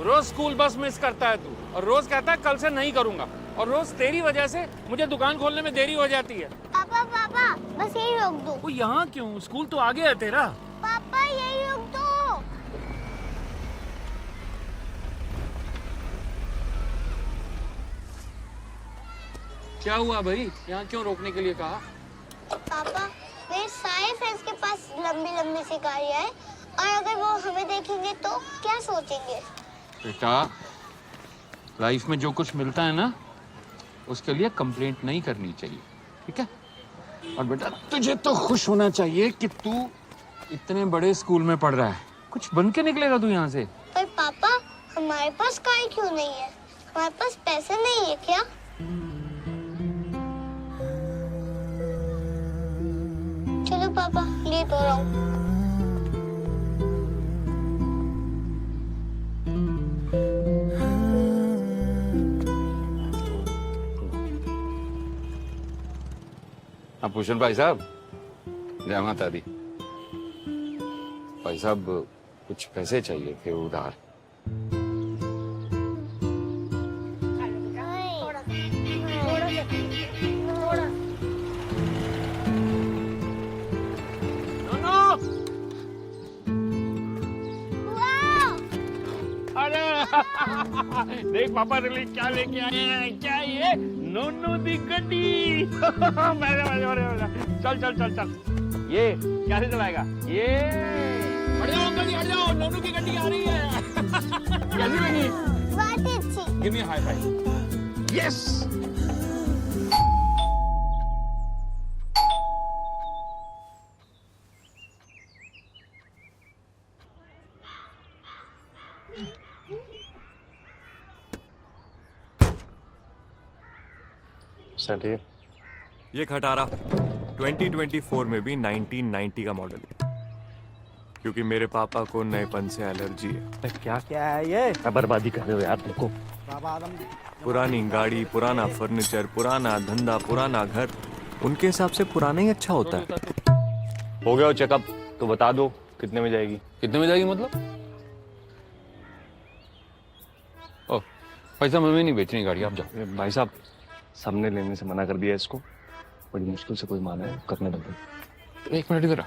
रोज school bus miss करता है तू, और रोज कहता है कल से नहीं करूंगा, और रोज तेरी वजह से मुझे दुकान खोलने में देरी हो जाती है। पापा पापा बस यही रोक दो। वो यहाँ क्यों? स्कूल तो आगे है तेरा। पापा यही रोक दो। क्या हुआ भाई? यहाँ क्यों रोकने के लिए कहा? पापा मेरे सारे फ्रेंड्स के पास लंबी लंबी सी गाड़ियाँ हैं, और अगर वो हमें देखेंगे तो क्या सोचेंगे? बेटा, लाइफ में जो कुछ मिलता है ना, उसके लिए कंप्लेंट नहीं करनी चाहिए, ठीक है? और बेटा तुझे तो खुश होना चाहिए कि तू इतने बड़े स्कूल में पढ़ रहा है। कुछ बन के निकलेगा तू यहाँ से। पर पापा हमारे पास कार क्यों नहीं है? हमारे पास पैसे नहीं है क्या? चलो पापा, लेट हो रहा हूँ। भूषण भाई साहब, जय माता दी। भाई साहब कुछ पैसे चाहिए थे उधार। देख पापा तेरे लिए क्या लेके आए हैं। क्या ये? नोनू दी गड्डी। चल चल चल चल। ये कैसे चलाएगा? ये हट जाओ अंकल जी, हट जाओ, नोनू की गड्डी आ रही है। कैसी लगी? बहुत अच्छी। Give me high five. Yes. चलिए। ये खटारा 2024 में भी 1990 का मॉडल है, क्योंकि मेरे पापा को नएपन से एलर्जी है। क्या क्या है ये? बर्बादी कर रहे हो यार तुमको। पुरानी गाड़ी, पुराना फर्नीचर, पुराना धंधा, पुराना घर, उनके हिसाब से पुराना ही अच्छा होता है। हो गया हो चेकअप, तो बता दो कितने में जाएगी? कितने में जाएगी मतलब? ओह, पैसा हमें नहीं बेचनी गाड़ी, आप जाओ। भाई साहब, सबने लेने से मना कर दिया इसको, बड़ी मुश्किल से कोई माना है, करने दो। एक मिनट इधर आ।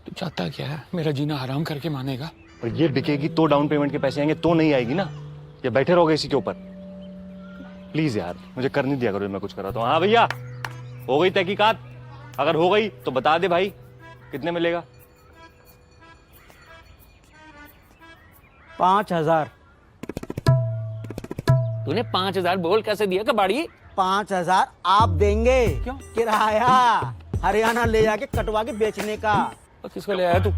तू चाहता क्या है? मेरा जीना हराम करके मानेगा? और ये बिकेगी तो डाउन पेमेंट के पैसे आएंगे, तो नहीं आएगी ना। ये बैठे रहोगे इसी के ऊपर? प्लीज यार, मुझे कर नहीं दिया करो, मैं कुछ कर रहा था। हाँ भैया, हो गई तहकीकात? अगर हो गई तो बता दे भाई, कितने मिलेगा? 5,000। तूने 5,000 बोल कैसे दिया कबाड़ी? 5,000 आप देंगे? क्यों? किराया हरियाणा ले जाके कटवा के बेचने का। और किसको ले आया तू?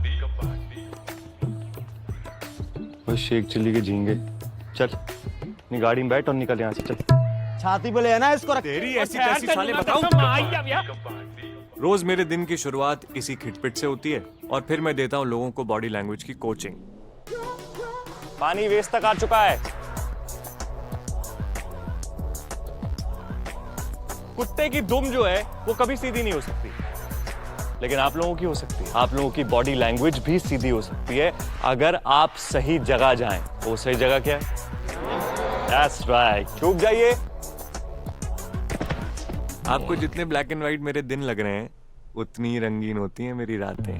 बस शेख चिल्ली के झींगे। चल अपनी गाड़ी में बैठ और निकल यहाँ से, चल। छाती पे ले ना इसको। तेरी ऐसी तैसी साले बताऊं? रोज मेरे दिन की शुरुआत इसी खिटपिट से होती है, और फिर मैं देता हूँ लोगों को बॉडी लैंग्वेज की कोचिंग। पानी वेस्ट तक आ चुका है। कुत्ते की दुम जो है वो कभी सीधी नहीं हो सकती, लेकिन आप लोगों की हो सकती है। आप लोगों की बॉडी लैंग्वेज भी सीधी हो सकती है, अगर आप सही जगह जाएं। वो सही जगह क्या है? That's right, छुप जाइए। आपको जितने ब्लैक एंड व्हाइट मेरे दिन लग रहे हैं, उतनी रंगीन होती हैं मेरी रातें।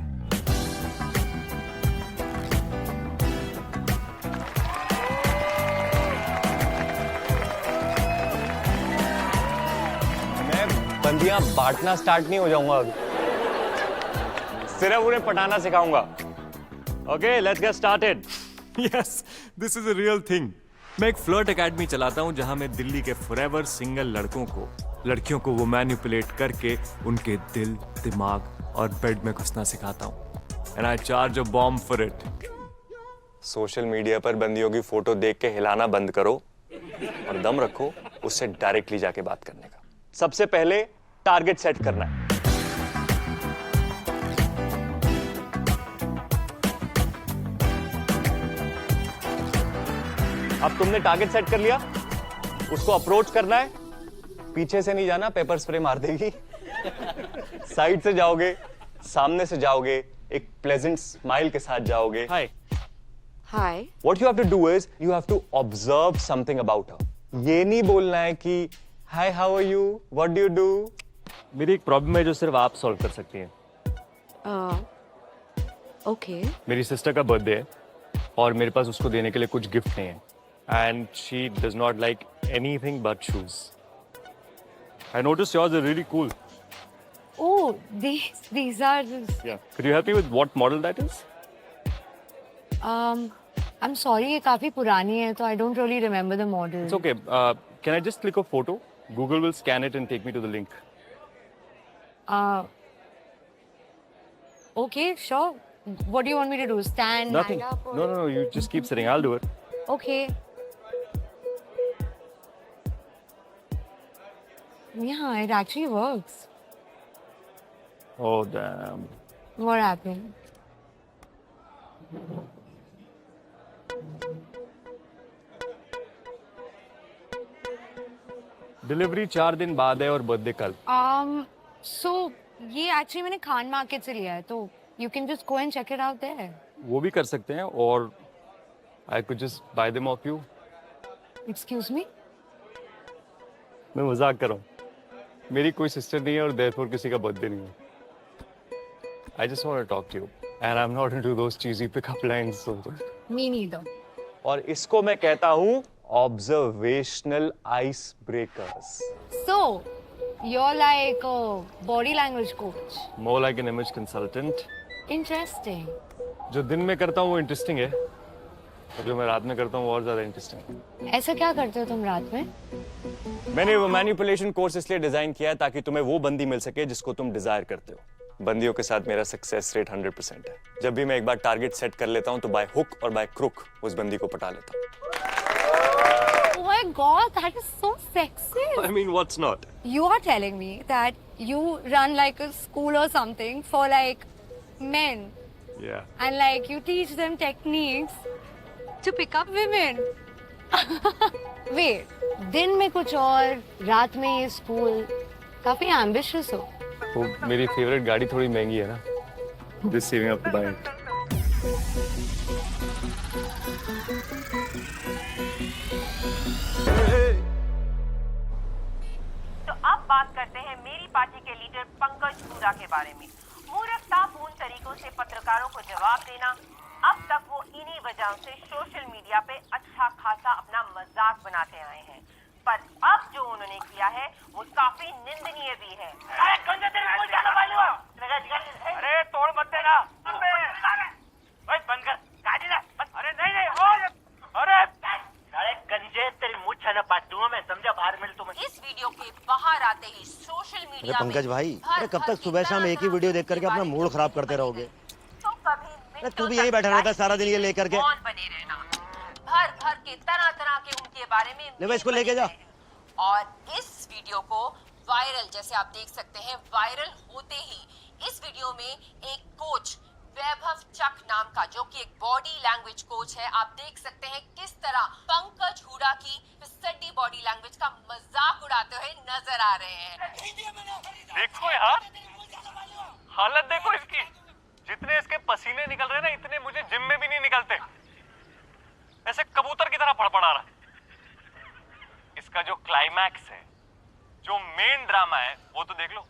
मैं बंदियां बांटना स्टार्ट नहीं हो जाऊंगा अभी, सिर्फ उन्हें पटाना सिखाऊंगा। Okay, let's get started. Yes, this is a real thing. मैं एक फ्लर्ट एकेडमी चलाता हूं, जहां मैं दिल्ली के फॉरएवर सिंगल लड़कियों को वो मैनिपुलेट करके उनके दिल, दिमाग और बेड में घुसना सिखाता हूं। And I charge a bomb for it. Social media पर बंदियों की फोटो देख के हिलाना बंद करो और दम रखो उससे डायरेक्टली जाके बात करने का। सबसे पहले टारगेट सेट करना है। अब तुमने टारगेट सेट कर लिया, उसको अप्रोच करना है। पीछे से नहीं जाना, पेपर स्प्रे मार देगी। साइड से जाओगे, सामने से जाओगे, एक प्लेजेंट स्माइल के साथ जाओगे। हाय Hi. What you have to do is you have to observe something about her. ये नहीं बोलना है कि Hi, how are you? What do you do? मेरी एक प्रॉब्लम है जो सिर्फ आप सॉल्व कर सकती हैं। Okay. मेरी सिस्टर का बर्थडे है और मेरे पास उसको देने के लिए कुछ गिफ्ट नहीं है and she does not like anything but shoes. I notice yours are really cool. Oh, these are just, या could you help me with what model that is? I'm sorry, ये काफी पुरानी है तो I don't really remember the model. It's okay. Can I just click a photo? Google will scan it and take me to the link. Okay, sure. What do you want me to do? Stand, Nothing. hand up? Or... No, you just keep sitting. I'll do it. Okay. Yeah, it actually works. Oh, damn. What happened? Delivery 4 दिन बाद है और birthday कल। So ये actually मैंने Khan market से लिया है तो you can just go and check it out there. वो भी कर सकते हैं और I could just buy them off you. Excuse me? मैं मजाक कर रहा हूँ। मेरी कोई सिस्टर नहीं है और therefore किसी का बर्थडे नहीं है। I just want to talk to you and I'm not into those cheesy pickup lines. So. Me neither. और इसको मैं कहता हूँ observational icebreakers. So you're like a body language coach. More like an image consultant. Interesting. जो दिन में करता हूँ वो इंटरेस्टिंग है और जो मैं रात में करता हूँ वो और ज्यादा इंटरेस्टिंग है। ऐसा क्या करते हो तुम रात में? मैंने वो मैनिपुलेशन कोर्स इसलिए डिजाइन किया है ताकि तुम्हें वो बंदी मिल सके जिसको तुम डिजायर करते हो। बंदियों के साथ मेरा सक्सेस रेट 100% है। जब भी मैं एक बार टारगेट सेट कर लेता हूँ तो बाय हुक और बाय क्रुक उस बंदी को पटा लेता हूँ। Oh my God, that is so sexy. I mean, what's not? You are telling me that you run like a school or something for like men Yeah. and like you teach them techniques to pick up women. Wait, दिन में कुछ और, रात में ये school, काफी ambitious हो। वो मेरी फेवरेट गाड़ी थोड़ी महंगी है ना। Just saving up to buy it. तो अब बात करते हैं मेरी पार्टी के लीडर पंकज हुडा के बारे में। मूर्खतापूर्ण तरीकों से पत्रकारों को जवाब देना, अब तक वो इन्हीं वजहों से सोशल मीडिया पे अच्छा खासा अपना मजाक बनाते आए हैं, पर अब जो उन्होंने किया है वो काफी निंदनीय भी है। अरे तोड़ मत देना, बंद कर गाड़ी ना। अरे नहीं अरे गंजे तेरी मुँह छाना पाट दूंगा मैं, समझा? बाहर मिल तुम। इस वीडियो के बाहर आते ही सोशल मीडिया अरे पंकज भाई, अरे कब तक सुबह शाम एक ही वीडियो देख करके अपना मूड खराब करते रहोगे? तो कभी तू भी यहीं बैठा रहता सारा दिन ये लेकर के। कौन बने रहना, भर भर के तरह तरह के उनके बारे में ले भाई, इसको लेके जा। और इस वीडियो को वायरल, जैसे आप देख सकते हैं, वायरल होते ही इस वीडियो में एक कोच वैभव चक नाम का, जो कि एक बॉडी लैंग्वेज कोच है, आप देख सकते हैं किस तरह पंकज हुडा की फिसड्डी बॉडी लैंग्वेज का मजाक उड़ाते हुए नजर आ रहे हैं। देखो यार, हालत देखो इसकी। जितने इसके पसीने निकल रहे हैं ना, इतने मुझे जिम में भी नहीं निकलते। ऐसे कबूतर की तरह फड़फड़ा रहा है। इसका जो क्लाइमैक्स है, जो मेन ड्रामा है, वो तो देख लो।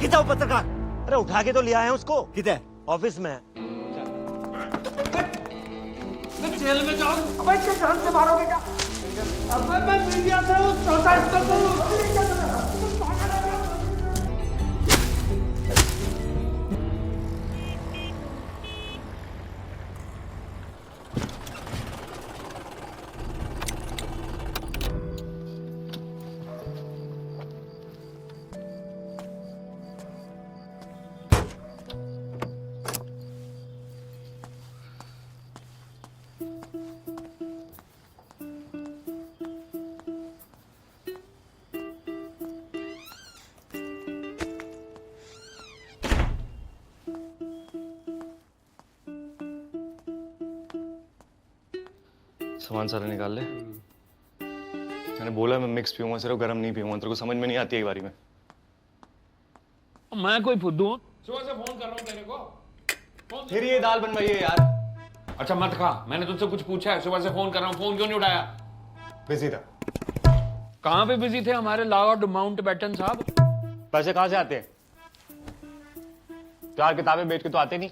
कितना पत्रकार? अरे उठा के तो लिया है उसको। किधर? ऑफिस में। जेल में जाओ, अबे क्या जान से मारोगे क्या? अबे मैं मीडिया से हूँ, प्रोटेस्ट कर रहा हूँ। सामान सारा निकाल ले। मैंने बोला मैं मिक्स पीऊंगा, सिर्फ गर्म नहीं पीऊंगा। तेरे को समझ में नहीं आती है बारी में। मैं कोई फुद्दू हूँ? सुबह से फोन कर रहा हूँ तेरे को। फिर ये दाल बनवाई है यार। अच्छा मत खा, मैंने तुझसे कुछ पूछा है? सुबह से फोन कर रहा हूँ, फोन क्यों नहीं उठाया? बिजी था। कहाँ पे बिजी थे हमारे लॉर्ड माउंटबेटन साहब? पैसे कहाँ से आते हैं? 4 किताबें बेच के तो आते नहीं,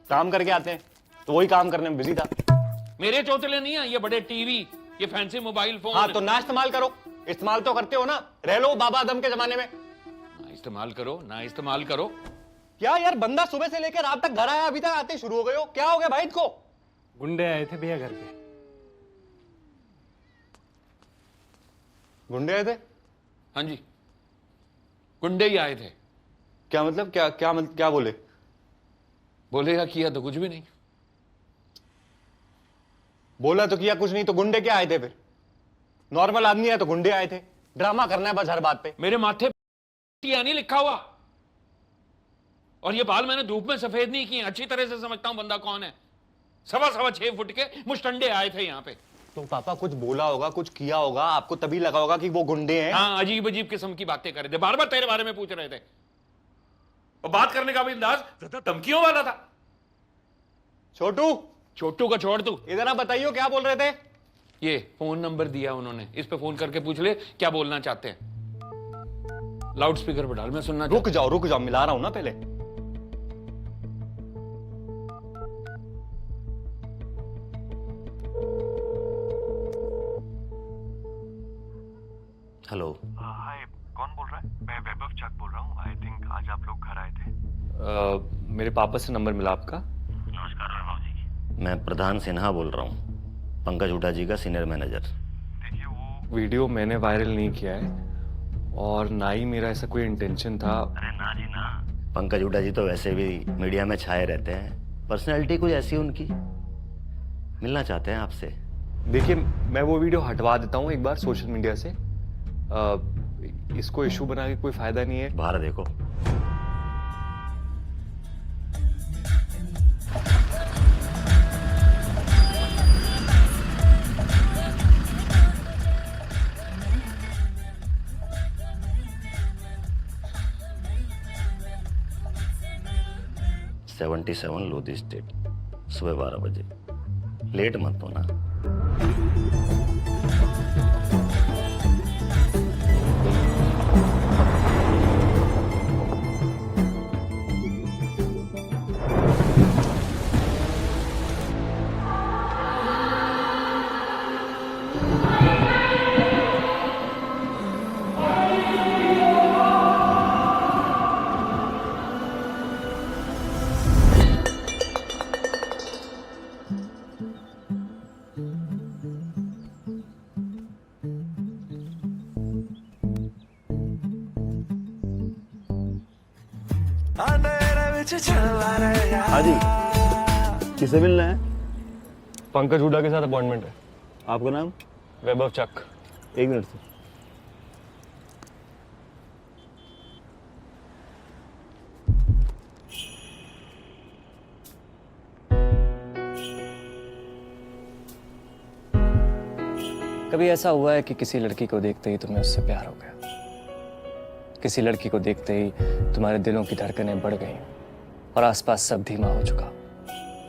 काम करके आते हैं, तो वही काम करने में बिजी था। मेरे चौतले नहीं है ये बड़े टीवी, ये फैंसी मोबाइल फोन। हाँ तो ना इस्तेमाल करो, इस्तेमाल तो करते हो ना, रह लो बाबा आदम के जमाने में। ना इस्तेमाल करो, ना इस्तेमाल करो। क्या यार, बंदा सुबह से लेकर रात तक घर आया, अभी तक आते शुरू हो गए हो, क्या हो गया भाई इसको? गुंडे आए थे भैया घर पे। गुंडे आए थे? हाँ जी, गुंडे ही आए थे। क्या मतलब, क्या बोले? बोलेगा किया तो कुछ भी नहीं। बोला तो किया कुछ नहीं, तो गुंडे क्या आए थे फिर? नॉर्मल आदमी है तो गुंडे आए थे, ड्रामा करना है बस हर बात पे। मेरे माथे पे नहीं लिखा हुआ, और ये बाल मैंने धूप में सफेद नहीं किए, अच्छी तरह से समझता हूं बंदा कौन है। 6.25 फुट के मुस्टंडे आए थे यहाँ पे। तो पापा कुछ बोला होगा, कुछ किया होगा, आपको तभी लगा होगा कि वो गुंडे हैं। हाँ, अजीब अजीब किस्म की बातें कर रहे थे, बार बार तेरे बारे में पूछ रहे थे, और बात करने का भी अंदाज ज्यादा धमकियों वाला था। छोटू का छोड़ तू, इधर आप बताइए क्या बोल रहे थे? ये फोन नंबर दिया उन्होंने, इस पे फोन करके पूछ ले क्या बोलना चाहते हैं। लाउड स्पीकर पर डाल, मैं सुनना। रुक जाओ, मिला रहा हूं ना पहले। हेलो। हाय, कौन बोल रहा है? मैं वैभव चक बोल रहा हूँ। आई थिंक आज आप लोग घर आए थे। मेरे पापा से नंबर मिला आपका? नमस्कार वैभव जी। मैं प्रधान सिन्हा बोल रहा हूँ, पंकज हुड्डा जी का सीनियर मैनेजर। देखिए वो वीडियो मैंने वायरल नहीं किया है, और ना ही मेरा ऐसा कोई इंटेंशन था। अरे ना जी ना। पंकज हुड्डा जी तो वैसे भी मीडिया में छाए रहते हैं, पर्सनैलिटी कुछ ऐसी उनकी, मिलना चाहते हैं आपसे। देखिए मैं वो वीडियो हटवा देता हूँ एक बार सोशल मीडिया से। इसको इशू बना के कोई फायदा नहीं है। बाहर देखो। $77 लोधी स्टेट, सुबह 12 बजे। लेट मत होना। हाँ जी, किसे मिलना है? पंकज हुड्डा के साथ अपॉइंटमेंट है। आपका नाम? वैभव चक। 1 मिनट से। कभी ऐसा हुआ है कि किसी लड़की को देखते ही तुम्हें उससे प्यार हो गया? किसी लड़की को देखते ही तुम्हारे दिलों की धड़कनें बढ़ गईं और आसपास सब धीमा हो चुका,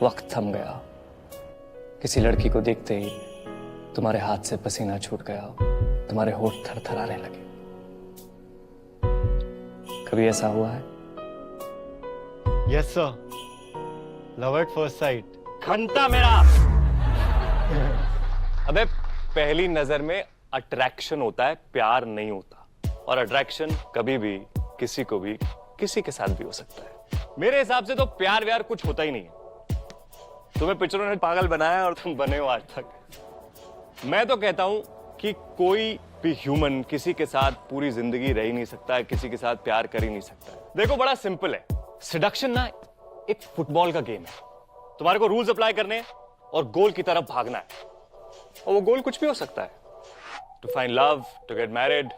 वक्त थम गया? किसी लड़की को देखते ही तुम्हारे हाथ से पसीना छूट गया, तुम्हारे होठ थरथराने लगे? कभी ऐसा हुआ है? Yes sir, love at first sight. घंटा मेरा। अबे पहली नजर में अट्रैक्शन होता है, प्यार नहीं होता। और अट्रैक्शन कभी भी किसी को भी किसी के साथ भी हो सकता है। मेरे हिसाब से तो प्यार व्यार कुछ होता ही नहीं है। तुम्हें पिक्चरों ने पागल बनाया और तुम बने हो आज तक। मैं तो कहता हूं कि कोई भी ह्यूमन किसी के साथ पूरी जिंदगी रह ही नहीं सकता है, किसी के साथ प्यार कर ही नहीं सकता है। देखो बड़ा सिंपल है, सेडक्शन ना एक फुटबॉल का गेम है। तुम्हारे को रूल्स अप्लाई करने हैं और गोल की तरफ भागना है, और वो गोल कुछ भी हो सकता है। To find love, to get married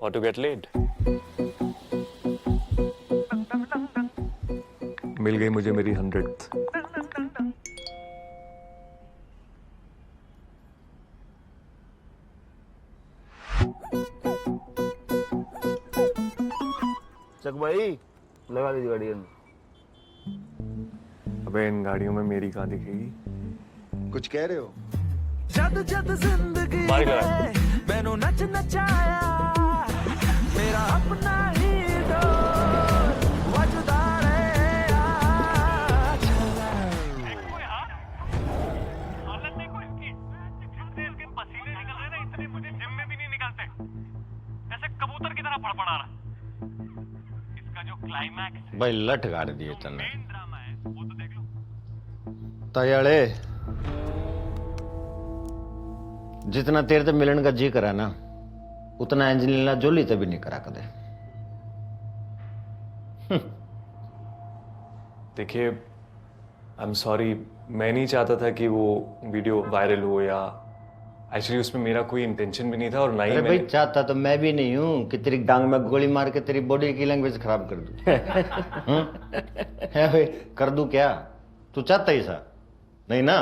और टू गेट लेड। मिल गई मुझे मेरी 100th। चक भाई, लगा दीजिए गाड़ी में। अबे इन गाड़ियों में मेरी कहाँ दिखेगी? कुछ कह रहे हो? जद जद जिंदगी मारी लगा। मैनू नच नचाया मेरा अपना ही डोर वजदा रे हालत देखो इसकी, जितने इसके पसीने निकल रहे ना इतने मुझे जिम में भी नहीं निकलते, ऐसे कबूतर की तरह फड़फड़ा रहा। इसका जो क्लाइमैक्स है, भाई लट गाड़ दिए तने मेन ड्रामा है, वो तो देख लो। तयाड़े जितना तेरे ते मिलन का जी करा ना उतना एंजेलिना जोली ते भी नहीं करा कदे। देखिए, आई एम सॉरी, मैं नहीं चाहता था कि वो वीडियो वायरल हो, या एक्चुअली उसमें मेरा कोई इंटेंशन भी नहीं था, और ना ही अरे भाई मैंने। चाहता तो मैं भी नहीं हूं कि तेरी डांग में गोली मार के तेरी बॉडी की लैंग्वेज खराब कर दूं। है भाई, कर दूं क्या? तू चाहता ही सा नहीं ना?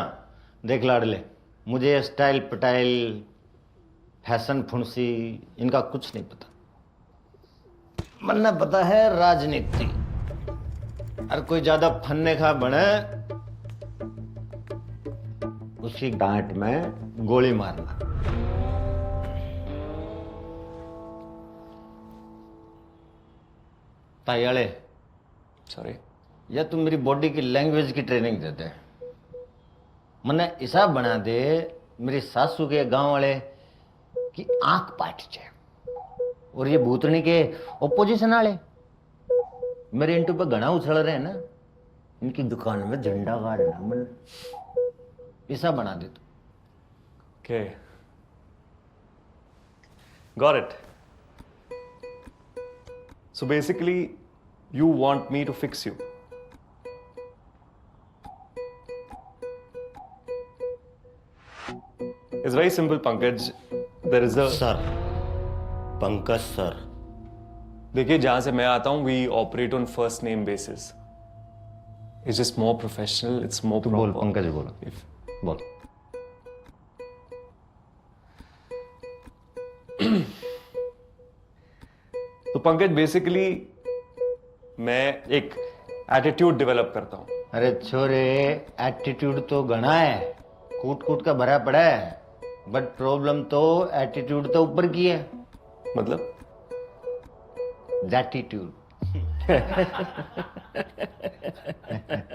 देख लाडले, मुझे स्टाइल पटाइल फैशन फुंसी इनका कुछ नहीं पता। मन्ना पता है राजनीति, और कोई ज्यादा फन्ने खा बने उसकी गांठ में गोली मारना। तायाले, सॉरी, या तुम मेरी बॉडी की लैंग्वेज की ट्रेनिंग दे दे। मने ऐसा बना दे मेरी सासू के गांव वाले की आंख पाट जाए, और ये भूतनी के ओपोजिशन वाले मेरे इंटू पे घना उछल रहे हैं ना, इनकी दुकान में झंडा गाड़ना। मन ऐसा बना दे तू। Okay, got it. So basically, you want me to fix you. It's very simple, Pankaj. There is a sir, Pankaj sir. देखिए, जहां से मैं आता हूं, we operate on first name basis. It's just more professional. It's more तू बोल proper. Pankaj बोल If- बोल। तो पंकज, बेसिकली मैं एक एटीट्यूड डेवलप करता हूं। अरे छोरे, एटीट्यूड तो घना है, कूट कूट का भरा पड़ा है, बट प्रॉब्लम तो एटीट्यूड तो ऊपर की है। मतलब जैटीट्यूड।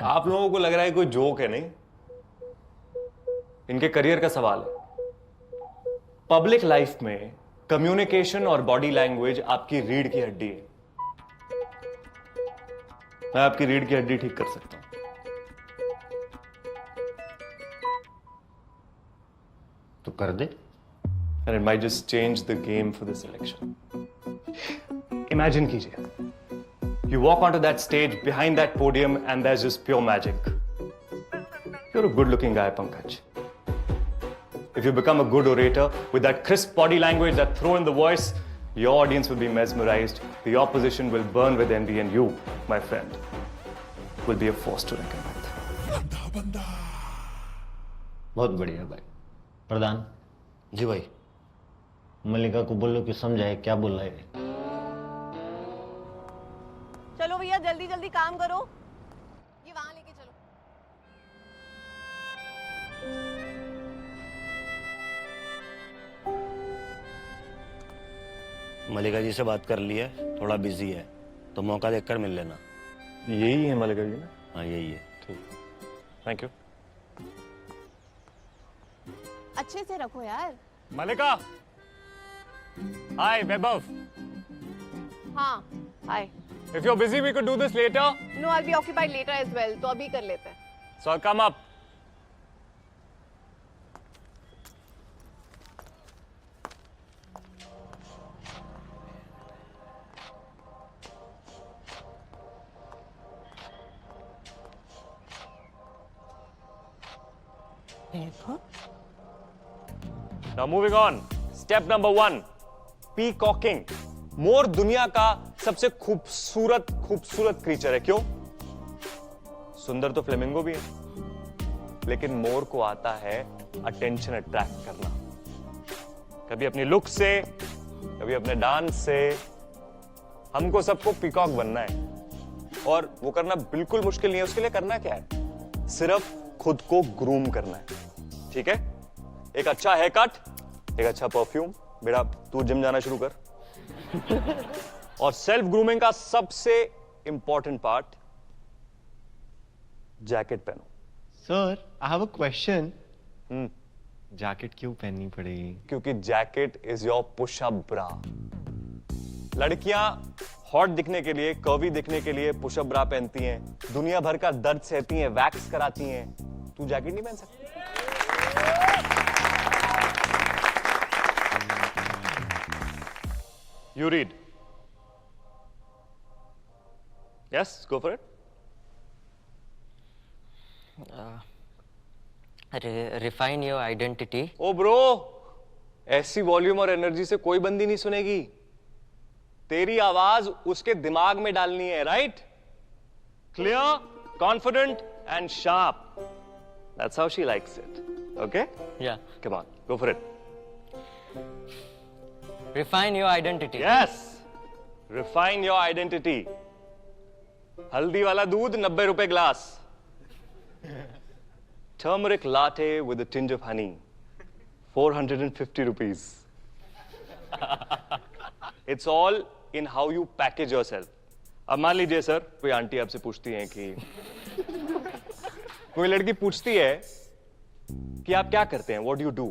आप लोगों को लग रहा है कोई जोक है, नहीं? इनके करियर का सवाल है। पब्लिक लाइफ में कम्युनिकेशन और बॉडी लैंग्वेज आपकी रीढ़ की हड्डी है। मैं आपकी रीढ़ की हड्डी ठीक कर सकता हूं। तो कर दे। And it might just change the game for this election. Imagine कीजिए, you walk onto that stage, behind that podium, and there's just pure magic. You're a good-looking guy, Pankaj. If you become a good orator with that crisp body language, that throw in the voice, your audience will be mesmerized. The opposition will burn with envy, and you, my friend, will be a force to reckon with. बहुत बढ़िया भाई। प्रधान जी भाई। मल्लिका को बोलो कि समझाए क्या बोल रहा है। चलो भैया, जल्दी जल्दी काम करो, ये वहां लेके चलो। मल्लिका जी से बात कर ली है, थोड़ा बिजी है, तो मौका देखकर मिल लेना। यही है मलिका जी ना? हाँ यही है। ठीक, थैंक यू। अच्छे से रखो यार। मलिका, हाय वैभव। हाँ, हाय। If you're busy, we could do this later. No, I'll be occupied later as well. तो अभी कर लेते हैं। So I'll come up. Now moving on. Step number 1. Peacocking. मोर दुनिया का सबसे खूबसूरत क्रीचर है। क्यों? सुंदर तो फ्लेमिंगो भी है, लेकिन मोर को आता है अटेंशन अट्रैक्ट करना। कभी अपनी लुक से, कभी अपने डांस से। हमको सबको पीकॉक बनना है। और वो करना बिल्कुल मुश्किल नहीं है। उसके लिए करना क्या है, सिर्फ खुद को ग्रूम करना है, ठीक है? एक अच्छा हेयर कट, एक अच्छा परफ्यूम। बेटा तू जिम जाना शुरू कर। और सेल्फ ग्रूमिंग का सबसे इंपॉर्टेंट पार्ट, जैकेट पहनो। Sir I have a question. Jacket क्यों पहननी पड़ेगी? क्योंकि जैकेट इज योर पुशअप ब्रा। लड़कियां हॉट दिखने के लिए, कर्वी दिखने के लिए पुशअप ब्रा पहनती हैं, दुनिया भर का दर्द सहती हैं, वैक्स कराती हैं। तू जैकेट नहीं पहन सकती? You read. Yes, go for it. Refine your identity. Oh bro, ऐसी वॉल्यूम और एनर्जी से कोई बंदी नहीं सुनेगी। तेरी आवाज उसके दिमाग में डालनी है, right? Clear, confident and sharp. That's how she likes it. Okay? Yeah. Come on, go for it. Refine your identity. Yes. Refine your identity. हल्दी वाला दूध 90 रुपए glass. Turmeric latte with a tinge of honey. 450 rupees. It's all in how you package yourself. अब मान लीजिए sir, कोई aunty आपसे पूछती है कि कोई लड़की पूछती है कि आप क्या करते हैं? What do you do?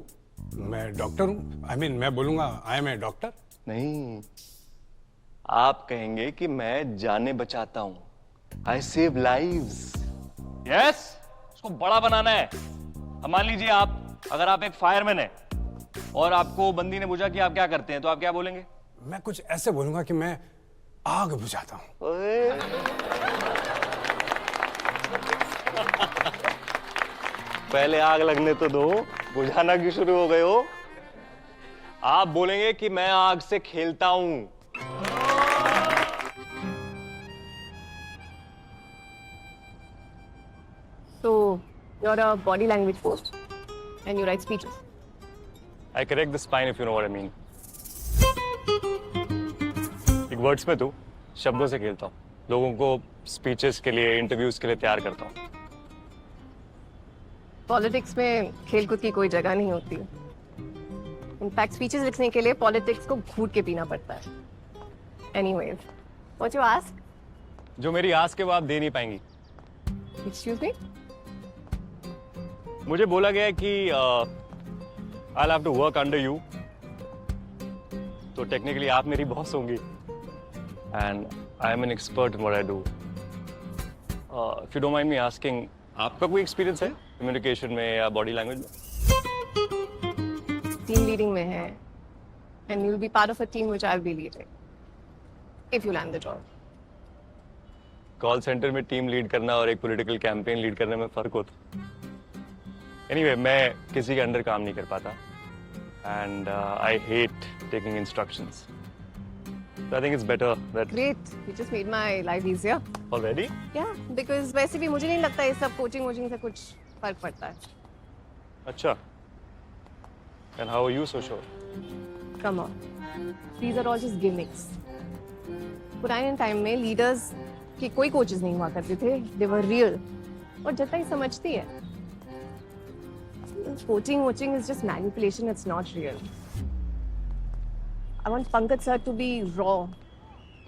मैं डॉक्टर हूँ। मैं बोलूंगा आई एम ए डॉक्टर। नहीं, आप कहेंगे कि मैं जाने बचाता हूं। I save lives. Yes? उसको बड़ा बनाना है। अब मान लीजिए अगर आप एक फायरमैन है और आपको बंदी ने पूछा कि आप क्या करते हैं, तो आप क्या बोलेंगे? मैं कुछ ऐसे बोलूंगा कि मैं आग बुझाता हूँ। पहले आग लगने तो दो, बुझाना क्यों शुरू हो गए हो? आप बोलेंगे कि मैं आग से खेलता हूं। So, you're a body language coach and you write speeches. I correct the spine if you know what I mean. एक वर्ड्स में तो शब्दों से खेलता हूँ, लोगों को स्पीचेस के लिए, इंटरव्यूज के लिए तैयार करता हूँ। पॉलिटिक्स में खेलकूद की कोई जगह नहीं होती। इनफैक्ट स्पीचेस लिखने के लिए पॉलिटिक्स को घूट के पीना पड़ता है। Anyways, what you ask? जो मेरी आस के वो आप दे नहीं पाएंगी। Excuse me? मुझे बोला गया है कि I'll have to work under you. तो टेक्निकली आप मेरी बॉस होंगी। And I am an expert in what I do. If you don't mind me asking, आपका कोई एक्सपीरियंस है कम्युनिकेशन में या बॉडी लैंग्वेज में? टीम लीडिंग में है, and you'll be part of a team which I'll be leading if you land the job. Call centre में team lead करना और एक पॉलिटिकल कैंपेन लीड करने में फर्क होता। एनीवे, मैं किसी के अंडर काम नहीं कर पाता and I hate taking instructions. So I think it's better that. Great, you just made my life easier. Already? Yeah, because वैसे भी मुझे नहीं लगता ये सब कोचिंग से कुछ फर्क पड़ता है। अच्छा। And how are you so sure? Come on, these are all just gimmicks. पुराने टाइम में लीडर्स के कोई कोचेस नहीं हुआ करते थे, they were real. और जनता ही समझती है। Coaching is just manipulation, it's not real. I want Pankaj sir to be raw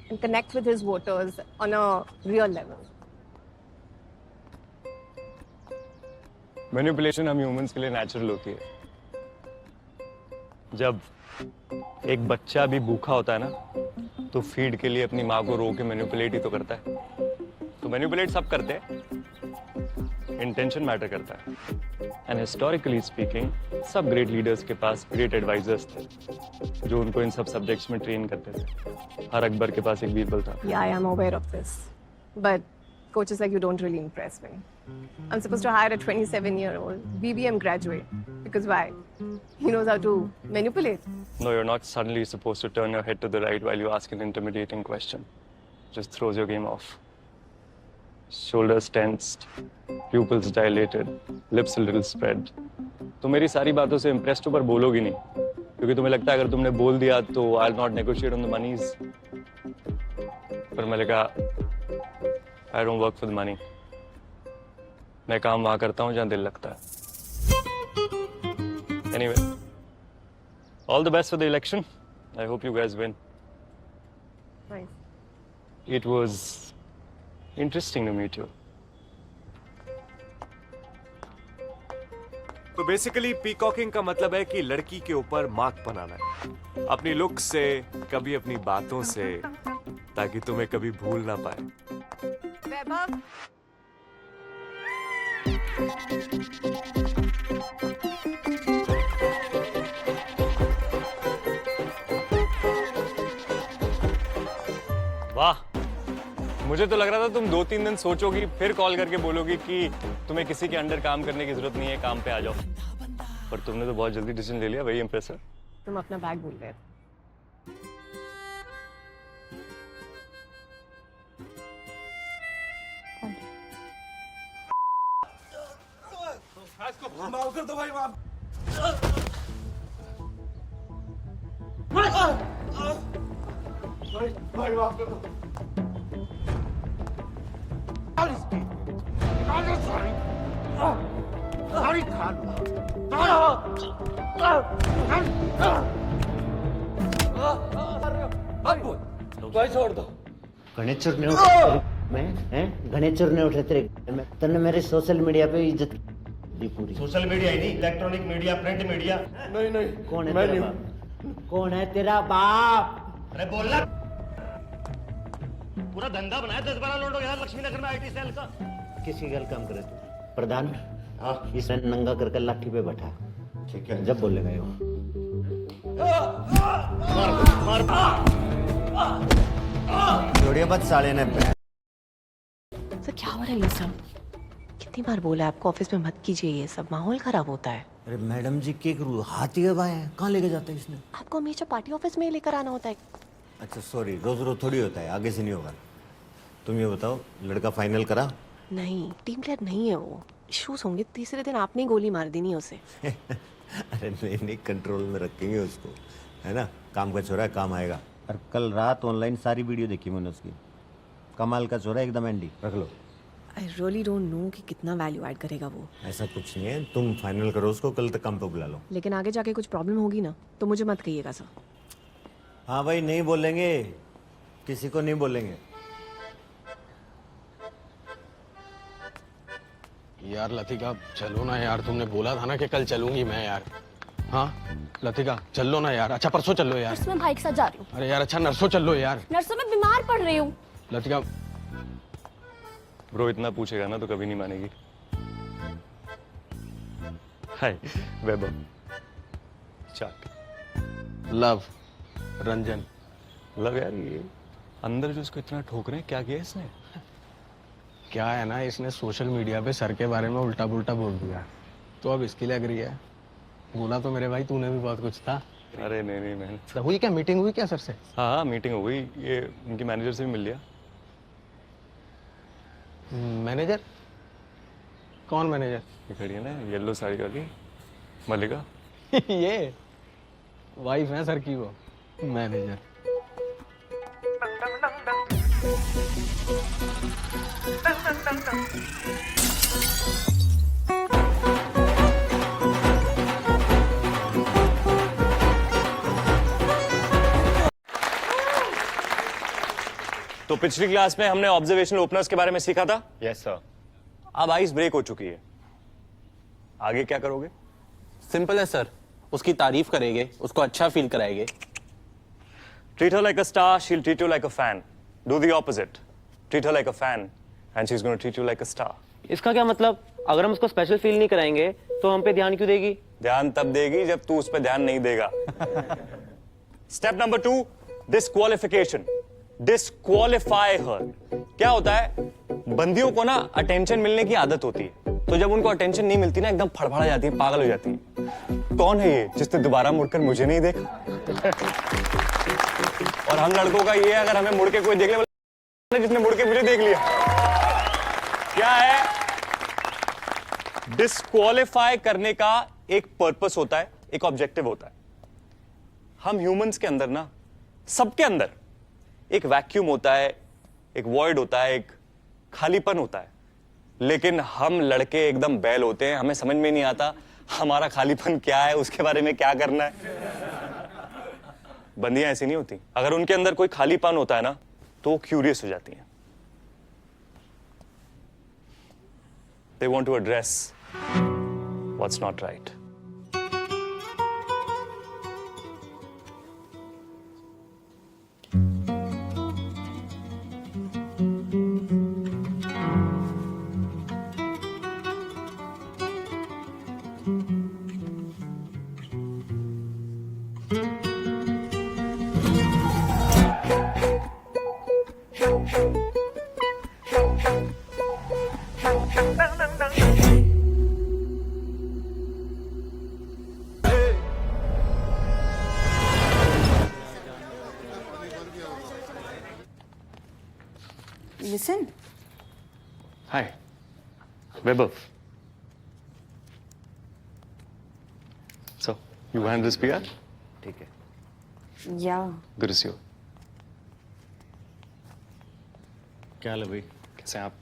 and connect with his voters on a real level. Manipulation हम ह्यूमंस के लिए नेचुरल होती है। जब एक बच्चा भी भूखा होता है ना, तो फीड के लिए अपनी माँ को रो के मैनिपुलेट ही तो करता है। तो मैनिपुलेट सब करते हैं, इंटेंशन मैटर करता है। एंड हिस्टोरिकली स्पीकिंग, सब ग्रेट लीडर्स के पास ग्रेट एडवाइजर्स थे जो उनको इन सब सब्जेक्ट्स में ट्रेन करते थे। हर अकबर के पास एक बीरबल था। Yeah, I am aware of this. But coaches like you don't really impress me. I'm supposed to hire a 27-year-old BBM graduate. Because why? He knows how to manipulate. No, you're not suddenly supposed to turn your head to the right while you ask an intimidating question. Just throws your game off. Shoulders tensed, pupils dilated, lips a little spread. तो मेरी सारी बातों से impressed हो पर बोलोगी नहीं, क्योंकि तुम्हें लगता है अगर तुमने बोल दिया तो I'll not negotiate on the monies. पर मैंने कहा I don't work for the money. मैं काम वहां करता हूं जहां दिल लगता है। Anyway, all the best for the election. I hope you guys win. It was interesting to meet you. तो बेसिकली पीकॉकिंग का मतलब है कि लड़की के ऊपर मार्क बनाना है, अपनी लुक से, कभी अपनी बातों से, ताकि तुम्हें कभी भूल ना पाए। वैभव, वाह, मुझे तो लग रहा था तुम 2-3 दिन सोचोगी, फिर कॉल करके बोलोगी कि तुम्हें किसी के अंडर काम करने की जरूरत नहीं है, काम पे आ जाओ। पर तुमने तो बहुत जल्दी डिसीजन ले लिया, वही इंप्रेसिव। तुम अपना बैग भूल गए। माफ कर दो भाई, माफ। भाई माफ कर दो। सारी खान भाई छोड़ दो। गणेशर ने मैं हैं गणेशर ने उठे तेरे में तन्ने मेरे सोशल मीडिया पे इज्जत दी पूरी। सोशल मीडिया ही नहीं, इलेक्ट्रॉनिक मीडिया, प्रिंट मीडिया। नहीं नहीं, कौन है तेरा बाप? कौन है तेरा बाप? अरे बोलना। पूरा धंधा बनाया 10-12 लोगों यहाँ लक्ष्मी नगर में आईटी सेल का। किसी गल काम करे तू प्रधान। हाँ, इसे नंगा करके लाठी पे बैठा। ठीक है, जब बोलेगा वो मार जोड़िया बात साले ने सर क्या हो रहा है ये सब? कितनी बार बोला आपको ऑफिस में मत कीजिए ये सब, माहौल खराब होता है। अरे मैडम जी के करूँ हाथी के भाई हैं, कहाँ लेके जाते हैं इसने? आपको हमेशा पार्टी ऑफिस में ही लेकर आना होता है। अच्छा सॉरी, रोज रोज थोड़ी होता है, आगे से नहीं होगा। तुम ये बताओ, लड़का फाइनल करा? नहीं, टीम प्लेयर नहीं है वो, इश्यूज होंगे। तीसरे दिन आपने गोली मार देनी है उसे। अरे नहीं, कंट्रोल में रखेंगे उसको, है ना? काम का छोरा है, काम आएगा। और कल रात ऑनलाइन सारी वीडियो देखी मैंने उसकी, कमाल का छोरा, एकदम एंडी। रख लो। आई रियली डोंट नो कि कितना वैल्यू ऐड करेगा वो। ऐसा कुछ नहीं है, तुम फाइनल करो उसको, कल तक काम पे बुला लो। लेकिन आगे जाके कुछ प्रॉब्लम होगी ना तो मुझे मत कहिएगा सर। हाँ भाई, नहीं बोलेंगे, किसी को नहीं बोलेंगे। यार लतिका चलो ना यार, तुमने बोला था ना कि कल चलूंगी मैं यार। हाँ लतिका चल लो ना यार। अच्छा परसों चल लो यार। मैं भाई के साथ जा रही हूँ। अरे यार अच्छा नरसों चल लो यार। नरसों में बीमार पड़ रही हूँ। लतिका ब्रो इतना पूछेगा ना तो कभी नहीं मानेगी। हाय वैभव, चाट, लव, रंजन। लव यार, ये अंदर जो इसको इतना ठोक रहे हैं, क्या किया इसने? क्या है ना, इसने सोशल मीडिया पे सर के बारे में उल्टा पुल्टा बोल दिया, तो अब इसकी लग रही है। बोला तो मेरे भाई तूने भी बहुत कुछ था। अरे नहीं मैंने तो हुई क्या, मीटिंग हुई क्या सर से? हाँ मीटिंग हो गई, ये उनके मैनेजर से भी मिल लिया। मैनेजर? कौन मैनेजर? ये खड़ी है ना येलो साड़ी वाली, मल्लिका। ये वाइफ है सर की वो, मैनेजर। तो पिछली क्लास में हमने ऑब्जर्वेशनल ओपनर्स के बारे में सीखा था। Yes sir. अब आइस ब्रेक हो चुकी है, आगे क्या करोगे? सिंपल है सर, उसकी तारीफ करेंगे, उसको अच्छा फील कराएंगे। Treat her like a star, she'll treat you like a fan. Do the opposite. Treat her like a fan, and she's going to treat you like a star. इसका क्या मतलब? अगर हम उसको स्पेशल फील नहीं कराएंगे तो हम पे ध्यान क्यों देगी? ध्यान तब देगी जब तू उस पर ध्यान नहीं देगा। Step number 2, disqualification. डिस्क्वालिफाई हर। क्या होता है, बंदियों को ना अटेंशन मिलने की आदत होती है, तो जब उनको अटेंशन नहीं मिलती ना, एकदम फड़फड़ा जाती है, पागल हो जाती है। कौन है ये जिसने दोबारा मुड़कर मुझे नहीं देखा? और हम लड़कों का ये है, अगर हमें मुड़ के कोई देख ले, जिसने मुड़ के मुझे देख लिया। क्या है, डिस्क्वालिफाई करने का एक पर्पस होता है, एक ऑब्जेक्टिव होता है। हम ह्यूमंस के अंदर ना, सबके अंदर एक वैक्यूम होता है, एक वॉइड होता है, एक खालीपन होता है, लेकिन हम लड़के एकदम बैल होते हैं, हमें समझ में नहीं आता हमारा खालीपन क्या है, उसके बारे में क्या करना है। बंदियां ऐसी नहीं होती, अगर उनके अंदर कोई खालीपन होता है ना तो वो क्यूरियस हो जाती हैं। They want to address what's not right. Listen. Hi, Vaibhav. So, you want this PR? ठीक है। Yeah. Good to see you. क्या हाल है भाई? कैसे हैं आप?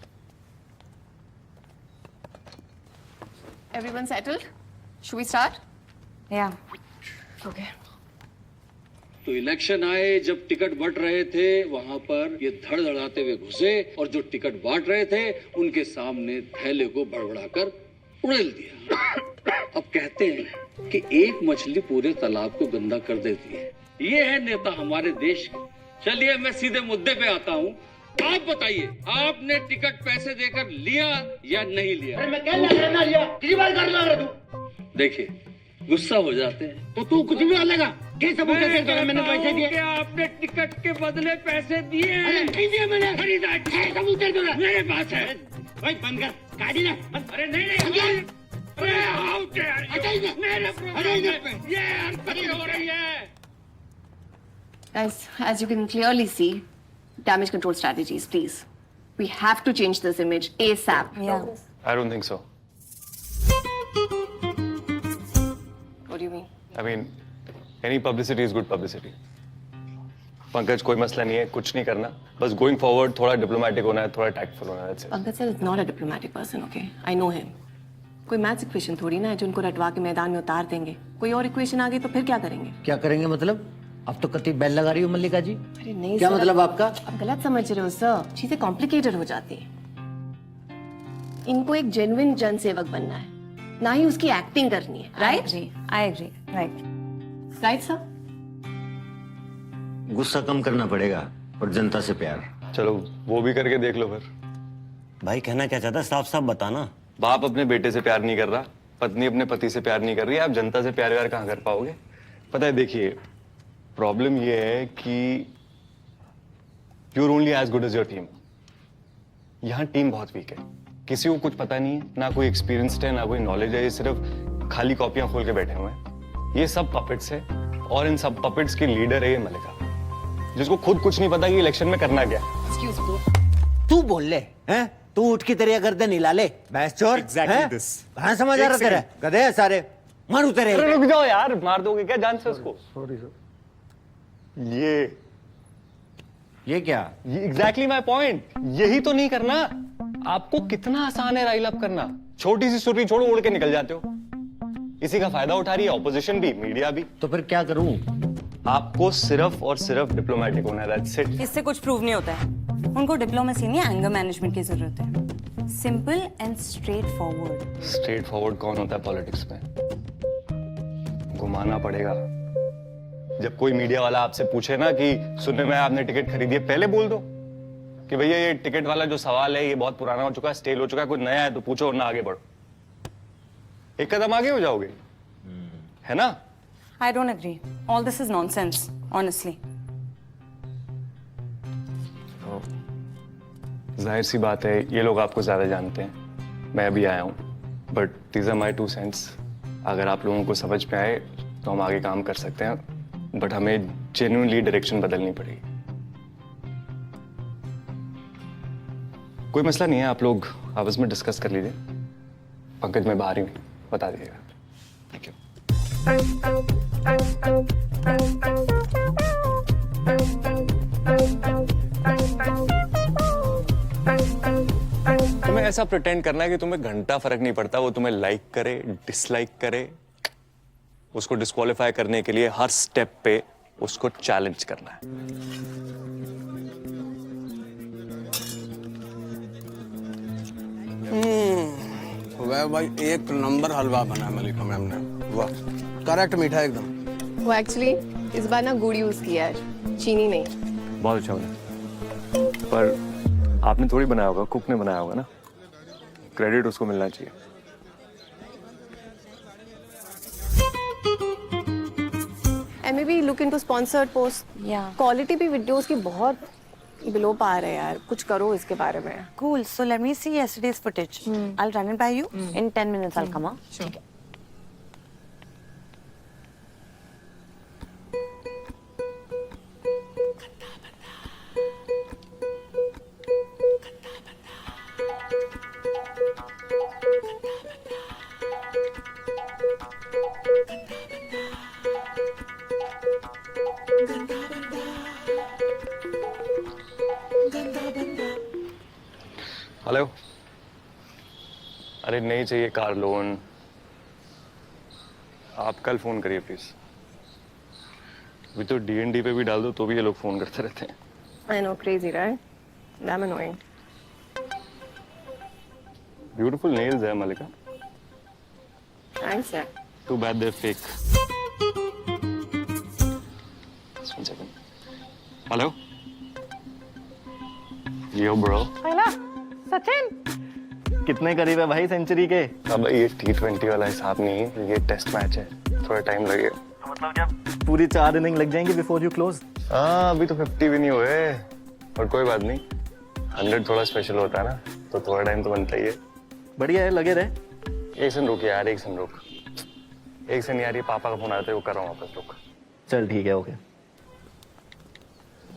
Everyone settled? Should we start? Yeah. Okay. तो इलेक्शन आए, जब टिकट बंट रहे थे वहां पर ये धड़धड़ाते हुए घुसे और जो टिकट बांट रहे थे उनके सामने थैले को बड़बड़ाकर उड़ेल दिया। अब कहते हैं कि एक मछली पूरे तालाब को गंदा कर देती है। ये है नेता हमारे देश के। चलिए मैं सीधे मुद्दे पे आता हूँ। आप बताइए, आपने टिकट पैसे देकर लिया या नहीं लिया? अरे मैं क्या लिया? कितनी बार कर रहा है तू? देखिए, गुस्सा हो जाते हैं तो तू कुछ भी अलग क्या सबूत है तेरे? मैंने पैसे दिए। क्या आपने टिकट के बदले पैसे दिए? अरे नहीं दिए मैंने। खरीदा क्या सबूत है तेरा? मेरे पास है। भाई बंद कर गाड़ी ना। अरे नहीं अरे हाउ डेयर यू, मेरे प्रोग्राम पे ये हरकतें हो रही है। Guys, as you can clearly see, damage control strategies, please. We have to change this image ASAP. Yeah. I don't think so. What do you mean? I mean, any publicity is good publicity. Pankaj, कोई मसला नहीं है, कुछ नहीं करना, बस going forward थोड़ा diplomatic होना है, थोड़ा टैक्टफुल होना है। Pankaj sir is not a diplomatic person, okay? I know him. कोई मैथ्स इक्वेशन थोड़ी ना है जो उनको रटवा के मैदान में उतार देंगे। कोई और इक्वेशन आ गई तो फिर क्या करेंगे? क्या करेंगे मतलब? अब तो कति बैल लगा रही हो मल्लिका जी। अरे नहीं क्या सर, मतलब आपका? आप गलत समझ रहे हो सर, चीजें कॉम्प्लिकेटेड हो जाती हैं। इनको एक जेन्युइन जनसेवक बनना है, ना ही उसकी एक्टिंग करनी है। Right? I agree. Right. Right sir? गुस्सा कम करना पड़ेगा और जनता से प्यार। चलो वो भी करके देख लो फिर। भाई कहना क्या चाहता है, साफ साफ बताना। बाप अपने बेटे से प्यार नहीं कर रहा, पत्नी अपने पति से प्यार नहीं कर रही है, आप जनता से प्यार व्यार कहाँ कर पाओगे? पता है, देखिए प्रॉब्लम ये है कि you're only as good as your team. यहाँ टीम बहुत वीक है, किसी को कुछ पता नहीं है, ना कोई एक्सपीरियंस्ड है, ना कोई नॉलेज है, ये सिर्फ खाली कॉपियां खोल के बैठे हुए हैं। ये सब पपेट्स है और इन सब पपेट्स की लीडर है ये मल्लिका, जिसको खुद कुछ नहीं पता कि इलेक्शन में करना क्या। Excuse me. तू बोल ले, हैं? तू उठ की तेरी गर्दन हिला ले, भैंस चोर। Exactly this. कहाँ समझ आ रहा तेरा? गधे हैं सारे, मारू तेरे। अरे रुक जाओ यार, मार दोगे क्या जान से उसको? Sorry sir. ये क्या? ये एग्जैक्टली माय पॉइंट, यही तो नहीं करना। आपको कितना आसान है राइल अप करना, छोटी सी सुर्री छोड़ो उड़ के निकल जाते हो। इसी का फायदा उठा रही है ऑपोजिशन भी, मीडिया भी। तो फिर क्या करूं? आपको सिर्फ और सिर्फ डिप्लोमेटिक होना है, दैट्स इट। इससे कुछ प्रूव नहीं होता है। उनको डिप्लोमेसी नहीं, एंगर मैनेजमेंट की जरूरत है। Simple and straight forward. Straight forward कौन होता है पॉलिटिक्स में? घुमाना पड़ेगा। जब कोई मीडिया वाला आपसे पूछे ना कि सुनने में आपने टिकट खरीदी है, पहले बोल दो कि भैया ये टिकट वाला जो सवाल है ये बहुत पुराना हो चुका है, स्टेल हो चुका है, कोई नया है तो पूछो और ना आगे बढ़ो। एक कदम आगे हो जाओगे, है ना? I don't agree. All this is nonsense, honestly. जाहिर सी बात है ये लोग आपको ज्यादा जानते हैं, मैं अभी आया हूँ, but these are my 2 cents। अगर आप लोगों को समझ में आए तो हम आगे काम कर सकते हैं, बट हमें जेन्युइनली डायरेक्शन बदलनी पड़ेगी। कोई मसला नहीं है, आप लोग आपस में डिस्कस कर लीजिए। पंकज मैं बाहर ही हूँ, बता दीजिएगा। Thank you. ऐसा प्रिटेंड करना है कि तुम्हें घंटा फर्क नहीं पड़ता, वो तुम्हें लाइक करे डिसलाइक करे, उसको डिस्क्वालीफाई करने के लिए हर स्टेप पे उसको चैलेंज करना है। वह भाई एक नंबर हलवा बना है मलिका मैम ने, वाह करेक्ट मीठा एकदम। वो एक्चुअली इस बार ना गुड़ यूज किया है, चीनी नहीं। बहुत अच्छा बना, पर आपने थोड़ी बनाया होगा, कुक ने बनाया होगा ना, क्रेडिट उसको मिलना चाहिए। And may be look into sponsored post. Quality भी वीडियोस की बहुत बिलो पा रहे हैं यार, कुछ करो इसके बारे में। Cool. So let me see yesterday's footage. I'll run it by you. In 10 minutes, I'll come out. Sure. Hello, अरे नहीं चाहिए कार लोन, आप कल फोन करिए प्लीज। अभी तो D&D पे भी डाल दो तो भी ये लोग फोन करते रहते हैं। I know, crazy, right? Damn annoying. Beautiful nails है मलिका। Thanks, यार। Too bad they're fake. Just one second. Hello? Yo bro. Sachin कितने करीब है भाई सेंचुरी के? अब ये T20 वाला हिसाब नहीं है, ये टेस्ट मैच है, थोड़ा टाइम लगेगा। तो मतलब जब पूरी 4 इनिंग लग जाएंगे बिफोर यू क्लोज? हाँ अभी तो 50 भी नहीं हुए, और कोई बात नहीं, 100 थोड़ा स्पेशल होता है ना, तो थोड़ा टाइम तो बनता ही है। बढ़िया है, लगे रहे। एक सेकंड रुक यार, एक सेकंड रुक, एक सेकंड यार, ये पापा का फोन आया था, वो कर रहा हूँ वापस, रुक। चल ठीक है, ओके।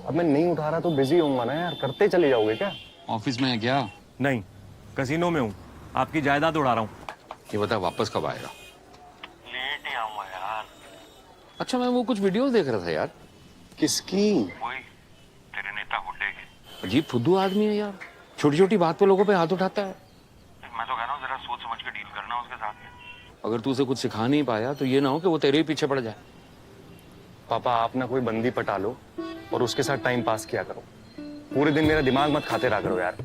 अब मैं नहीं उठा रहा तो बिजी होऊंगा ना यार, करते चले जाओगे क्या? ऑफिस में है क्या? नहीं, कसिनो में हूँ, आपकी जायदाद उड़ा रहा हूँ। ये बता वापस कब आएगा? लेट ही आऊंगा यार। अच्छा मैं वो कुछ वीडियोस देख रहा था यार। किसकी? वही तेरे नेता हुड्डे के। अजीब फुद्दू आदमी है यार, छोटी छोटी बात पे लोगों पे हाथ उठाता है। मैं तो कह रहा हूँ जरा सोच समझ के डील करना उसके साथ में। अगर तू उसे कुछ सिखा नहीं पाया तो ये ना हो कि वो तेरे ही पीछे पड़ जाए। पापा आप ना कोई बंदी पटा लो और उसके साथ टाइम पास किया करो, पूरे दिन मेरा दिमाग मत खाते रहा करो यार।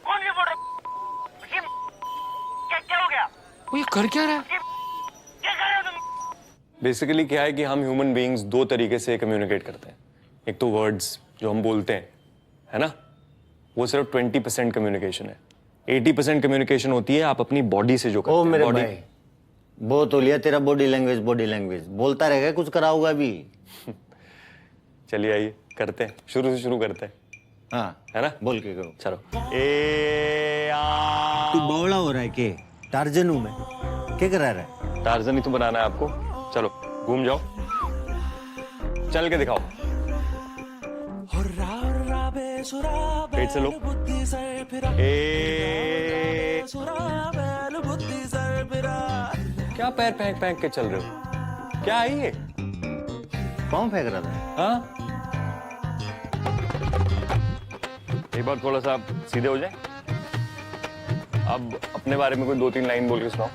कौन ये बोल रहा? क्या हो गया? वो ये कर क्या रहा है? क्या कर रहे हो तुम? बेसिकली क्या है कि हम ह्यूमन बीइंग्स 2 तरीके से कम्युनिकेट करते हैं। एक तो वर्ड्स जो हम बोलते हैं, है ना, वो सिर्फ 20% कम्युनिकेशन है। 80% कम्युनिकेशन होती है आप अपनी बॉडी से जो करते हैं। मेरे बॉडी भाई बहुत हो लिया तेरा बॉडी लैंग्वेज बोलता रहेगा, कुछ कराऊंगा भी। चलिए आइए करते हैं, शुरू से शुरू करते हैं। हाँ है ना, बोल के करो। चलो। तू बौड़ा हो रहा है के? टार्जन हूं मैं, क्या करा रहा है? टार्जन ही तो बनाना है आपको, चलो घूम जाओ, चल के दिखाओ। पेट से लो। क्या पैर फेंक फेंक के चल रहे हो? क्या है ये? पाँव फेंक रहा था। हाँ एक बार थोड़ा सा सीधे हो जाए। अब अपने बारे में कोई 2-3 लाइन बोल के सुनाओ।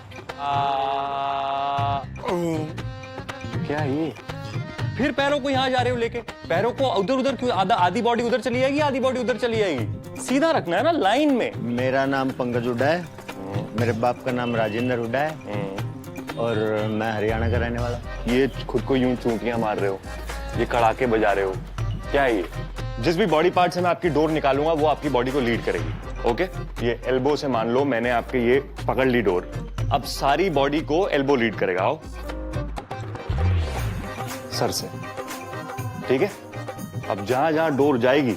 क्या है ये? फिर पैरों को यहाँ जा रहे हो लेके, पैरों को उधर उधर क्यों? आधी बॉडी उधर चली जाएगी, आधी बॉडी उधर चली जाएगी, सीधा रखना है ना लाइन में। मेरा नाम पंकज हुड्डा है, मेरे बाप का नाम राजेंद्र हुड्डा है, और मैं हरियाणा का रहने वाला। ये खुद को यूं चूंटियां मार रहे हो, ये कड़ाके बजा रहे हो, क्या है ये? जिस भी बॉडी पार्ट से मैं आपकी डोर निकालूंगा वो आपकी बॉडी को लीड करेगी। ओके, ये एल्बो से मान लो मैंने आपके ये पकड़ ली डोर, अब सारी बॉडी को एल्बो लीड करेगा। आओ सर से, ठीक है? अब जहां जहां डोर जाएगी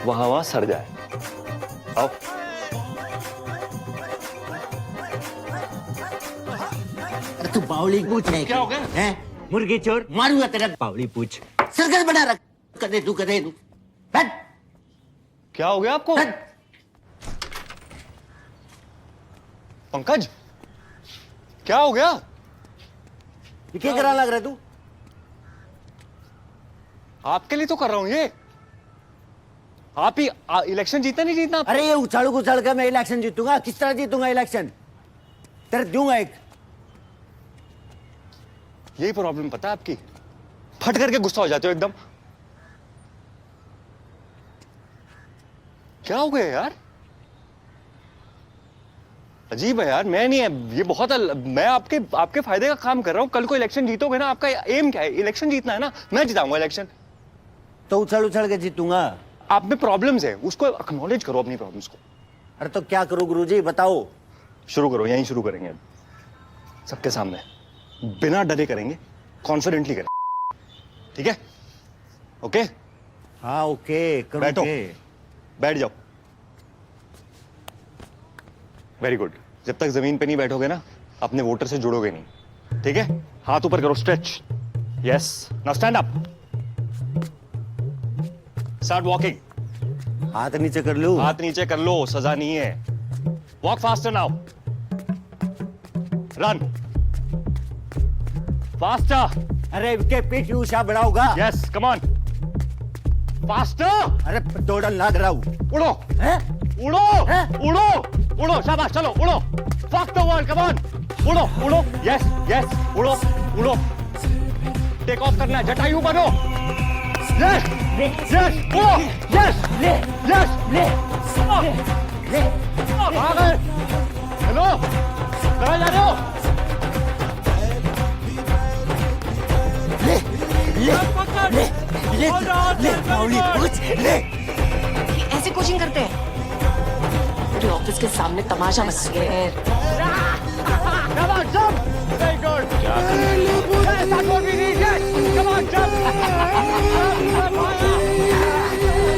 वहां वहां सर जाए। आओ। अरे तू बावली पूछ है क्या हो गया? हैं? मुर्गी चोर मारूंगा तेरा बावली पूछ। सरकस बना रख, कदे तू बैठ। क्या हो गया आपको? पंकज क्या हो गया? ये क्या करा लग रहा है तू? आपके लिए तो कर रहा हूं ये। आप ही इलेक्शन जीतना नहीं जीतना। अरे ये उछाल कर मैं इलेक्शन जीतूंगा? किस तरह जीतूंगा इलेक्शन? तेरे दूंगा एक। यही प्रॉब्लम पता है आपकी, फट करके गुस्सा हो जाते हो एकदम। क्या हो गया यार? अजीब है यार। मैं नहीं है ये बहुत मैं आपके फायदे का काम कर रहा हूं। कल को इलेक्शन जीतोगे ना, आपका एम क्या है? इलेक्शन जीतना है ना, मैं जिताऊंगा इलेक्शन। तो उछल के जीतूंगा। आप में प्रॉब्लम्स है, उसको एक्नॉलेज करो अपनी प्रॉब्लम्स को। अरे तो क्या करूं गुरुजी बताओ? शुरू करो, यहीं शुरू करेंगे सबके सामने, बिना डरे करेंगे, कॉन्फिडेंटली करेंगे, ठीक है? ओके? हाँ ओके, बैठो, बैठ जाओ। Very good. जब तक जमीन पे नहीं बैठोगे ना, अपने वोटर से जुड़ोगे नहीं, ठीक है? हाथ ऊपर करो, stretch. Yes, now stand up, start walking. हाथ नीचे कर लो। हाथ नीचे कर लो, सजा नहीं है। Walk faster now, run faster. अरे के पीठ ऊंचा बढ़ाओगा। Yes, come on, faster. अरे दौड़न लाग रहा हूं। उड़ो, उड़ो, उड़ो, उड़ो, शाबाश, चलो उड़ो। Fuck the world, come on, उड़ो, उड़ो, यस, यस, उड़ो, उड़ो। टेक ऑफ करना है, जटायु बनो। यस, यस, उड़ो, यस, यस, आ गए। हेलो, कहाँ जा रहे हो? ऐसे कोचिंग करते हैं? पूरे ऑफिस के सामने तमाशा बना रहे हैं। Come on, jump! Very good. Yes, that's what we need. Yes, come on, jump!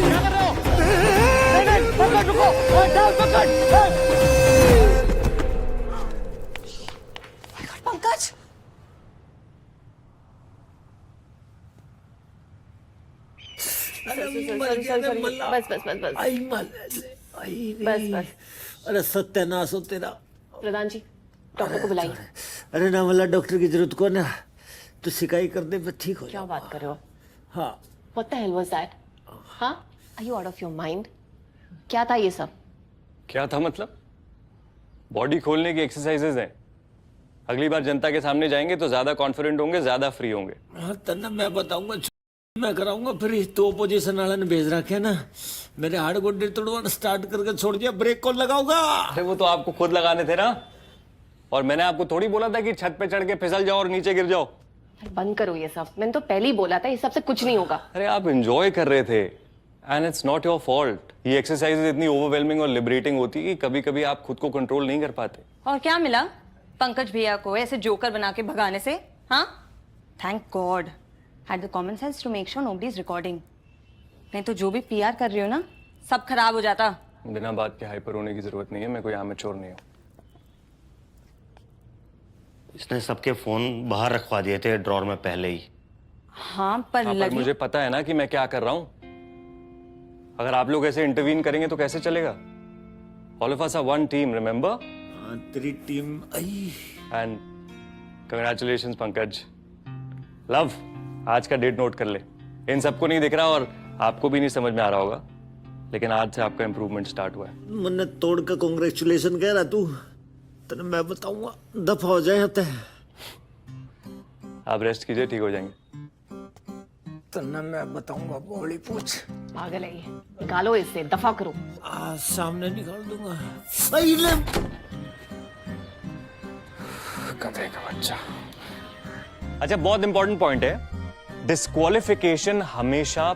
क्या कर रहे हो? नहीं, पकड़, रुको, down, पकड़. पंकज, बस। अरे सत्यानाश हो तेरा। प्रधान जी, डॉक्टर को बुलाइए। अरे ना मतलब डॉक्टर की जरूरत को ना, तो शिकायत कर दे, ठीक हो। क्या बात कर रहे हो? हाँ। What the hell was that? हाँ? Are you out of your mind? क्या था ये सब? क्या था मतलब? बॉडी खोलने की एक्सरसाइजेज हैं। अगली बार जनता के सामने जाएंगे तो ज्यादा कॉन्फिडेंट होंगे, ज्यादा फ्री होंगे। हाँ तना मैं बताऊंगा, मैं कराऊंगा। फिर तो अपोजिशन वाला ने भेज रखे ना, मेरे हाड़ गोडे तोड़वाना स्टार्ट करके छोड़ दिया। ब्रेक कौन लगाऊंगा? अरे वो तो आपको खुद लगाने थे ना, और मैंने आपको थोड़ी बोला था कि छत पे चढ़ के फिसल जाओ और नीचे गिर जाओ। बंद करो ये सब। मैंने तो पहले ही बोला था, ये सबसे कुछ नहीं होगा। अरे आप एंजॉय कर रहे थे, and it's not your fault. ये एक्सरसाइज इतनी ओवरवेलमिंग और लिबरेटिंग होती है कि कभी कभी आप खुद को कंट्रोल नहीं कर पाते। और क्या मिला पंकज भैया को ऐसे जोकर बना के भगाने से? हाँ, thank God had the common sense to make sure nobody is recording. नहीं तो जो भी पीआर कर रही हो ना, सब खराब हो जाता। बिना बात के हाइपर होने की जरूरत नहीं है, मैं कोई आमेच्योर नहीं हूँ। इसने सबके फोन बाहर रखवा दिए थे ड्रॉर में पहले ही। हाँ पर मुझे पता है ना कि मैं क्या कर रहा हूँ। अगर आप लोग ऐसे इंटरवीन करेंगे तो कैसे चलेगा? All of us are one team, remember? तेरी team I. And congratulations Pankaj. Love, आज का डेट नोट कर ले। इन सबको नहीं दिख रहा और आपको भी नहीं समझ में आ रहा होगा, लेकिन आज से आपका इंप्रूवमेंट स्टार्ट हुआ है। मैंने तोड़ का कांग्रेचुलेशन कह रहा तू, तेरे मैं बताऊंगा, दफा हो जाए। होता है आप रेस्ट कीजिए, ठीक हो जाएंगे। तना मैं बताऊंगा, बोली पूछ। पागल है ये, निकालो इससे, दफा करो। सामने निकाल दूंगा। गधे का बच्चा। अच्छा, बहुत इंपॉर्टेंट पॉइंट है, डिस्क्वालिफिकेशन हमेशा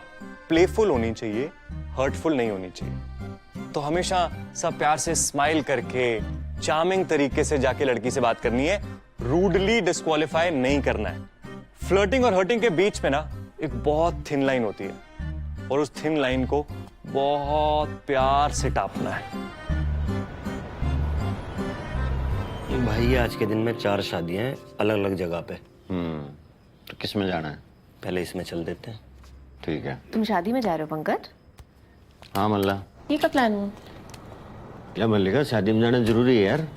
प्लेफुल होनी चाहिए, हर्टफुल नहीं होनी चाहिए। तो हमेशा सब प्यार से स्माइल करके चार्मिंग तरीके से जाके लड़की से बात करनी है, रूडली डिस्क्वालीफाई नहीं करना है। फ्लर्टिंग और हर्टिंग के बीच में ना एक बहुत थिन लाइन होती है, और उस थिन लाइन को बहुत प्यार से टापना है। भाई आज के दिन में 4 शादियां हैं अलग अलग जगह पे। तो किस में जाना है? पहले इसमें चल देते हैं। ठीक है। तुम शादी में जा रहे हो पंकज? हाँ मल्ला। ये क्या प्लान है? क्या मल्लिका, शादी में जाना जरूरी है यार।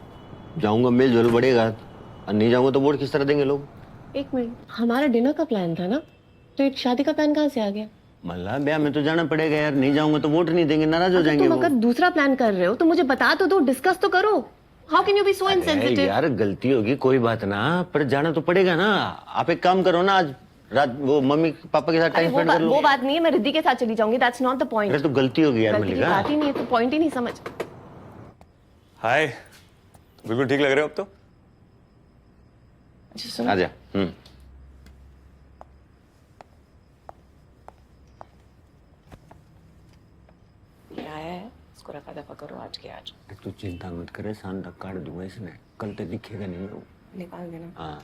जाऊंगा मेल जोल बढ़ेगा, और नहीं जाऊंगा तो वोट किस तरह देंगे लोग? एक मिनट, हमारा डिनर का प्लान था ना, तो एक शादी का प्लान कहाँ से आ गया? मल्ला ब्याह में तो जाना पड़ेगा यार, नहीं जाऊंगा तो वोट नहीं देंगे, नाराज हो जाएंगे तुम वो। अगर दूसरा प्लान कर रहे हो तो मुझे बता तो दो, डिस्कस तो करो। How can you be so insensitive? यार गलती होगी कोई बात ना, पर जाना तो पड़ेगा ना। आप एक काम करो ना, आज रात वो मम्मी पापा के साथ टाइम स्पेंड कर लो। वो बात नहीं है, मैं रिद्धि के साथ चली जाऊंगी, दैट्स नॉट द पॉइंट। अरे तो गलती होगी यार गलती की मल्लिका। बात ही नहीं है, तो पॉइंट ही नहीं समझ। हाय, बिल्कुल ठीक लग रहे हो अब तो। आजा। क्या है, इसको रखा दफा करो आज के आज। तू चिंता मत करे, शान तक काट दूंगा इसने, कल तक दिखेगा नहीं वो। निकाल देना। हाँ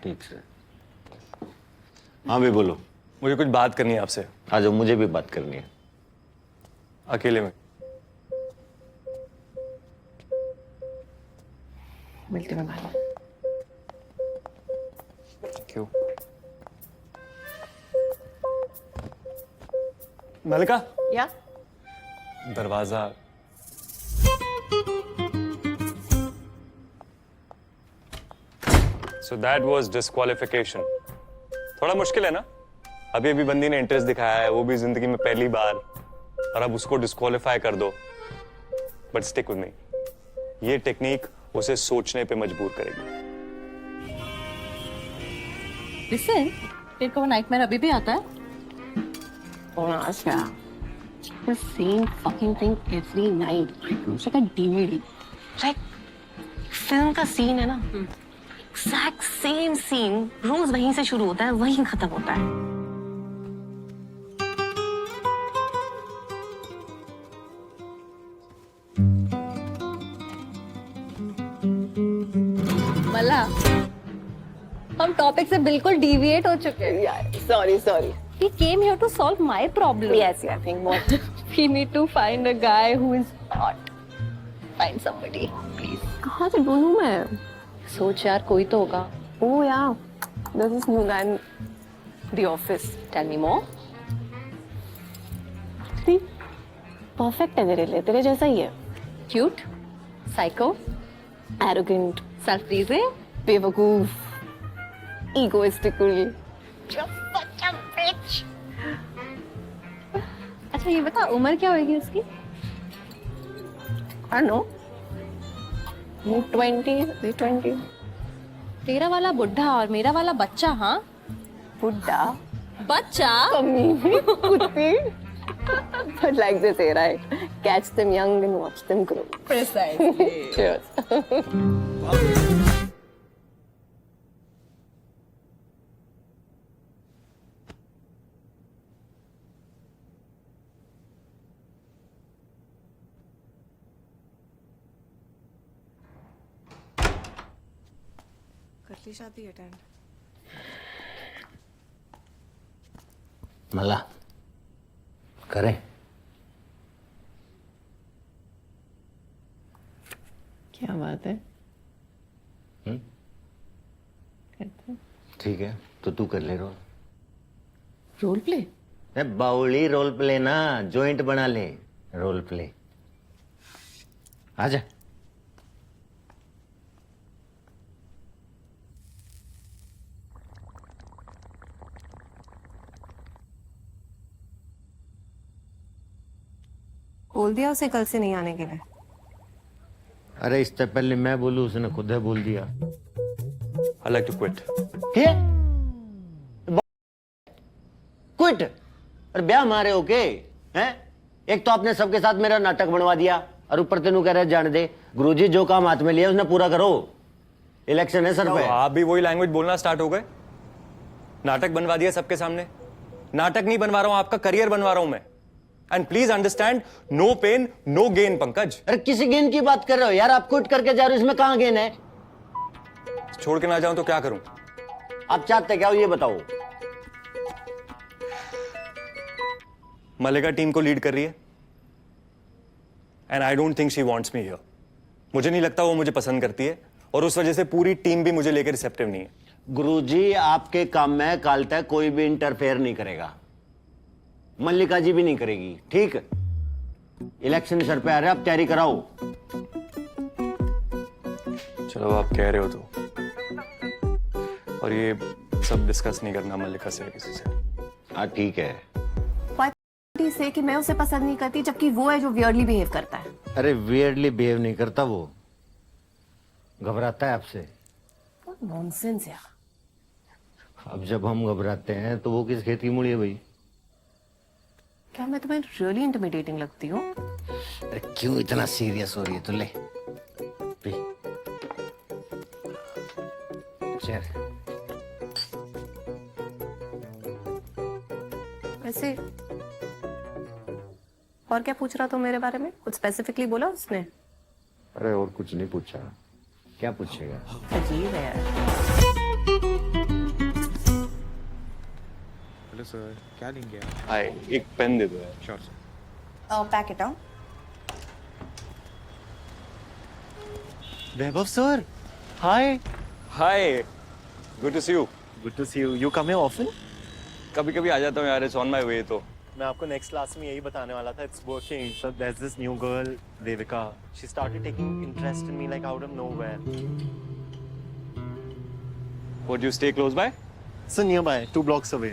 ठीक से। हाँ भी बोलो। मुझे कुछ बात करनी है आपसे। आ जाओ, मुझे भी बात करनी है अकेले में। मिलते हैं भाई। क्यों? मलिका, या दरवाजा। So that was disqualification. थोड़ा मुश्किल है ना? अभी अभी बंदी ने इंटरेस्ट दिखाया है, वो भी जिंदगी में पहली बार, और अब उसको डिस्क्वालीफाई कर दो। बट स्टिक विद मी, ये टेक्निक उसे सोचने पे मजबूर करेगी। लिसन, तेरे को नाइटमेयर अभी भी आता है? The same fucking thing every night. It's like a DVD. Like film का सीन है ना, exact same scene रोज वहीं से शुरू होता है, वहीं खत्म होता है। मला, हम टॉपिक से बिल्कुल डिविएट हो चुके हैं यार। Sorry. We came here to solve my problem. Yes, I think what We need to find a guy who is hot. Find somebody, please. कहाँ से ढूंढूं मैं? सोच यार, कोई तो होगा. Oh yeah, there's this new guy in the office. Tell me more. Perfect है तेरे लिए, तेरे जैसा ही है. Cute, psycho, arrogant, self-pleasing, बेवकूफ, egoistical. Just such a bitch. अच्छा ये बता, उम्र क्या होगी उसकी? I don't know. Mid-20s, late-20s. तेरा वाला बुढ़ा और मेरा वाला बच्चा, हाँ? बुढ़ा? बच्चा? कमीनी, कुत्ती. But like they say, right? Catch them young and watch them grow. Precisely. Cheers. कर ली शादी अटेंड? मला करें? क्या बात है? ठीक है, तो तू कर ले रोल। Role play? बाउली रोल प्ले ना, जॉइंट बना ले रोल प्ले। आजा। बोल दिया उसे कल से नहीं आने के लिए? अरे इससे पहले मैं बोलूं, उसने खुद है बोल दिया। I like to quit. Quit? अरे ब्याह मारे हो के हैं? एक तो आपने सबके साथ मेरा नाटक बनवा दिया, और ऊपर तेनू कह रहे जाने दे। गुरुजी जो काम हाथ में लिया उसने पूरा करो, इलेक्शन है सर पे। आप भी वही लैंग्वेज बोलना स्टार्ट हो गए? नाटक बनवा दिया सबके सामने। नाटक नहीं बनवा रहा हूं, आपका करियर बनवा रहा हूं मैं। And please understand, no pain no gain. Pankaj, अरे किसी गेन की बात कर रहे हो यार? आप क्विट करके जा रहे हो, इसमें कहां गेन है? छोड़ के ना जाऊं तो क्या करूं? आप चाहते क्या हो ये बताओ? मलिका टीम को लीड कर रही है, and I don't think she wants me here. मुझे नहीं लगता वो मुझे पसंद करती है, और उस वजह से पूरी टीम भी मुझे लेकर रिसेप्टिव नहीं है। गुरुजी आपके काम में काल तक कोई भी इंटरफेयर नहीं करेगा, मल्लिका जी भी नहीं करेगी, ठीक? इलेक्शन सर पे आ रहे, आप तैयारी कराओ। चलो आप कह रहे हो तो। और ये सब डिस्कस नहीं करना मल्लिका से किसी से। हाँ ठीक है। से कि मैं उसे पसंद नहीं करती जबकि वो है जो वियर्डली बिहेव करता है। अरे वियर्डली बिहेव नहीं करता, वो घबराता है आपसे। नॉनसेंस यार। अब जब हम घबराते हैं तो वो किस खेत की मूली है भाई? क्या मैं तुम्हें रियली इंटिमिडेटिंग लगती हूँ? अरे क्यों इतना सीरियस हो रही है? तो ले पी। चल। वैसे और क्या पूछ रहा था मेरे बारे में? कुछ स्पेसिफिकली बोला उसने? अरे और कुछ नहीं पूछा। क्या पूछेगा? अजीब है यार। हेलो सर, क्या लेंगे आप? हाय, एक पेन दे दो यार। Sure sir. Pack it out. Vaibhav sir, hi. Hi, good to see you. Good to see you. You come here often? कभी कभी आ जाता हूँ यार, इट्स ऑन माय वे। तो मैं आपको नेक्स्ट क्लास में यही बताने वाला था। It's working sir. There is this new girl Devika, she started taking interest in me like out of nowhere. Would you stay close by? Sir nearby, 2 blocks away.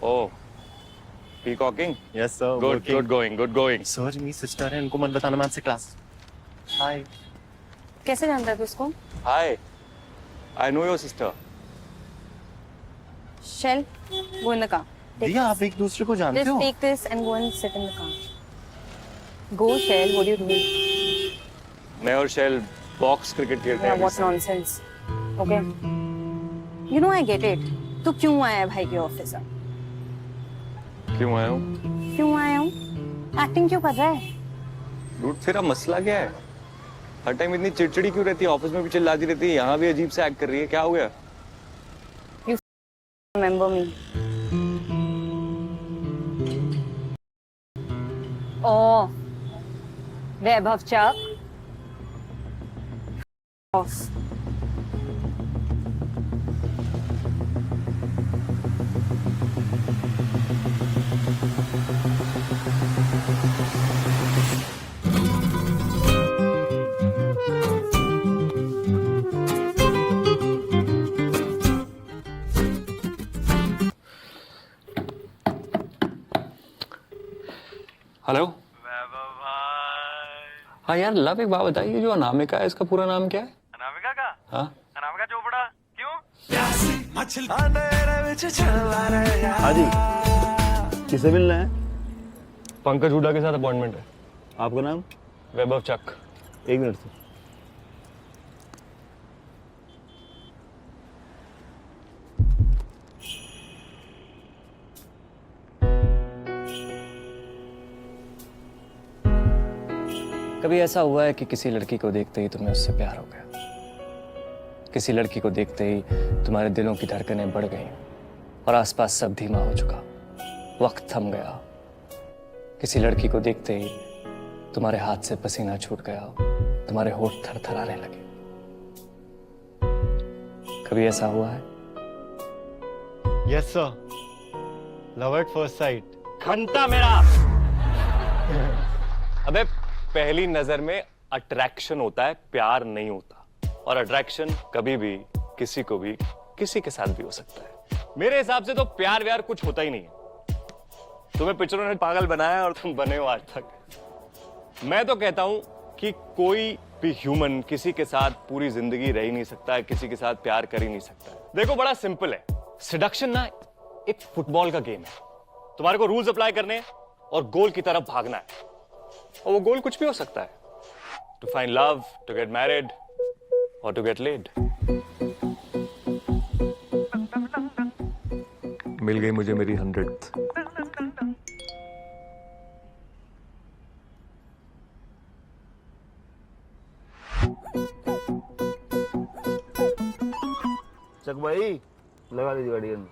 Oh, peacocking? Yes sir. Good, working. good going, good going. Sir मेरी sister है, इनको मत बताना मैं आपसे class. हाय। कैसे जानता है तू इसको? Hi, I know your sister. Shell, go in the car. भैया आप एक दूसरे को जानते Just हो? take this and go and sit in the car. Go, Shell. What are you doing? मैं और शेल बॉक्स क्रिकेट खेलते हैं। Yeah, what nonsense. Okay. You know I get it. तू क्यों आया है भाई के ऑफिस में? क्यों आया हूँ? क्यों आया हूँ? एक्टिंग क्यों कर रहा है? डूड तेरा मसला क्या है? हर टाइम इतनी चिड़चिड़ी क्यों रहती है? ऑफिस में भी चिल्लाती रहती है, यहाँ भी अजीब से एक्ट कर रही है, क्या हो गया? You remember me? Oh, Vaibhav चक। हेलो। हाँ यार लव, एक बात बताइए, जो अनामिका है इसका पूरा नाम क्या है? अनामिका का? हाँ अनामिका चोपड़ा। क्यों? हाँ जी, किसे मिलना है? पंकज हुडा के साथ अपॉइंटमेंट है। आपका नाम? वैभव चक। 1 मिनट सर। कभी ऐसा हुआ है कि किसी लड़की को देखते ही तुम्हें उससे प्यार हो गया? किसी लड़की को देखते ही तुम्हारे दिलों की धड़कनें बढ़ गई और आसपास सब धीमा हो चुका, वक्त थम गया। किसी लड़की को देखते ही तुम्हारे हाथ से पसीना छूट गया, तुम्हारे होंठ थरथराने लगे। कभी ऐसा हुआ है? Yes sir, love at first sight. घंटा मेरा। अबे पहली नजर में अट्रैक्शन होता है, प्यार नहीं होता। और अट्रैक्शन कभी भी किसी को भी किसी के साथ भी हो सकता है। मेरे हिसाब से तो प्यार व्यार कुछ होता ही नहीं है। तुम्हें पिक्चरों ने पागल बनाया और तुम बने हो आज तक। मैं तो कहता हूं कि कोई भी ह्यूमन किसी के साथ पूरी जिंदगी रह ही नहीं सकता है, किसी के साथ प्यार कर ही नहीं सकता है। देखो बड़ा सिंपल है, सेडक्शन ना एक फुटबॉल का गेम है। तुम्हारे को रूल्स अप्लाई करने हैं और गोल की तरफ भागना है, और वो गोल कुछ भी हो सकता है। To find love, to get married और टू गेट लेड। मिल गई मुझे मेरी 100th। चक भाई लगा दीजिए गाड़ी में।